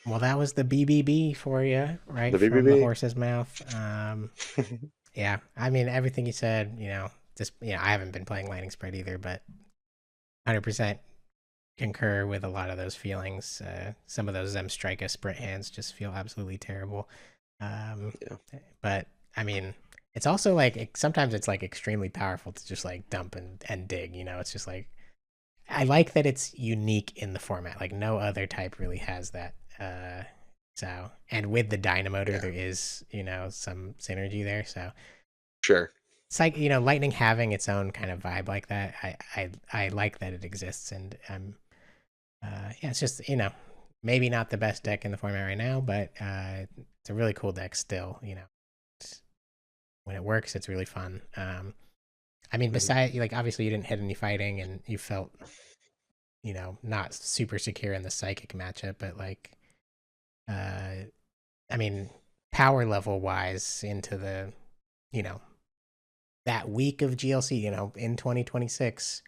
Well, that was the BBB for you, right the from the BBB. horse's mouth. Yeah. I mean, everything you said, just I haven't been playing Lightning Spread either, but 100% concur with a lot of those feelings. Some of those Strika sprint hands just feel absolutely terrible. Um, Yeah, but I mean, it's also like sometimes it's like extremely powerful to just like dump and dig. It's just like I like that it's unique in the format. Like no other type really has that. So and with the Dynamotor, yeah, there is some synergy there. So sure. it's like Lightning having its own kind of vibe like that. I like that it exists, and yeah, it's just maybe not the best deck in the format right now, but it's a really cool deck still. It's, when it works, it's really fun. I mean, Mhm. besides like obviously you didn't hit any fighting, and you felt not super secure in the psychic matchup, but like, uh, I mean, power level wise into the, you know, that week of GLC, in 2026,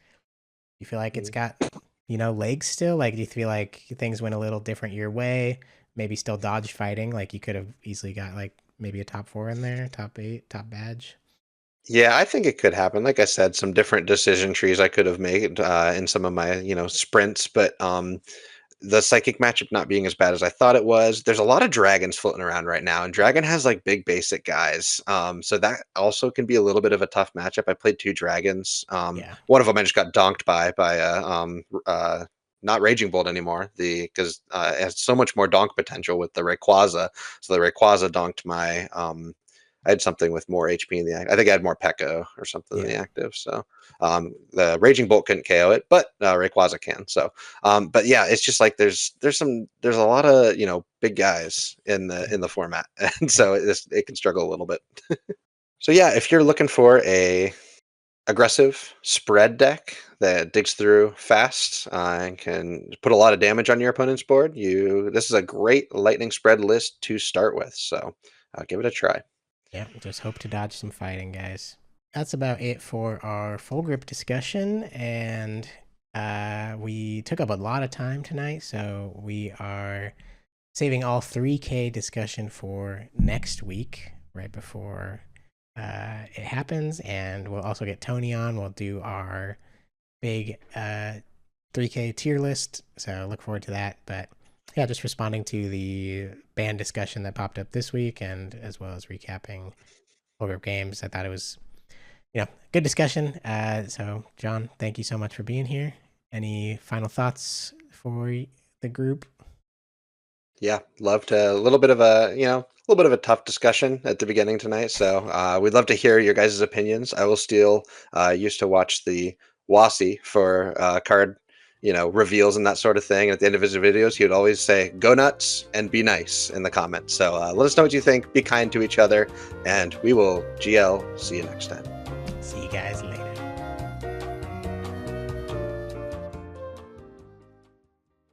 you feel like it's Mhm. got, legs still? Like, do you feel like things went a little different your way? Maybe still dodge fighting? Like, you could have easily got like maybe a top four in there, top eight, top badge. Yeah, I think it could happen. Like I said, some different decision trees I could have made in some of my, sprints, but the psychic matchup not being as bad as I thought it was. There's a lot of dragons floating around right now, and dragon has like big basic guys, so that also can be a little bit of a tough matchup. I played two dragons. Yeah. One of them I just got donked by not Raging Bolt anymore. The because it has so much more donk potential with the Rayquaza. So the Rayquaza donked my I had something with more HP in the I think I had more Pekka or something in the Yeah. active. So the Raging Bolt couldn't KO it, but Rayquaza can. So but yeah, it's just like there's a lot of big guys in the Yeah. in the format, and Yeah. so it can struggle a little bit. So yeah, if you're looking for a aggressive spread deck that digs through fast and can put a lot of damage on your opponent's board, this is a great lightning spread list to start with. So give it a try. Yeah, just hope to dodge some fighting, guys. That's about it for our full grip discussion, and we took up a lot of time tonight, so we are saving all 3K discussion for next week, right before it happens, and we'll also get Tony on. We'll do our big 3K tier list, so look forward to that. But yeah, just responding to the band discussion that popped up this week, and as well as recapping full group games. I thought it was, good discussion. So John, thank you so much for being here. Any final thoughts for the group? Yeah, loved a little bit of a tough discussion at the beginning tonight. So we'd love to hear your guys' opinions. I will still used to watch the Wasi for card, reveals and that sort of thing. And at the end of his videos, he would always say, "Go nuts and be nice" in the comments. So let us know what you think. Be kind to each other, and we will GL. See you next time. See you guys later.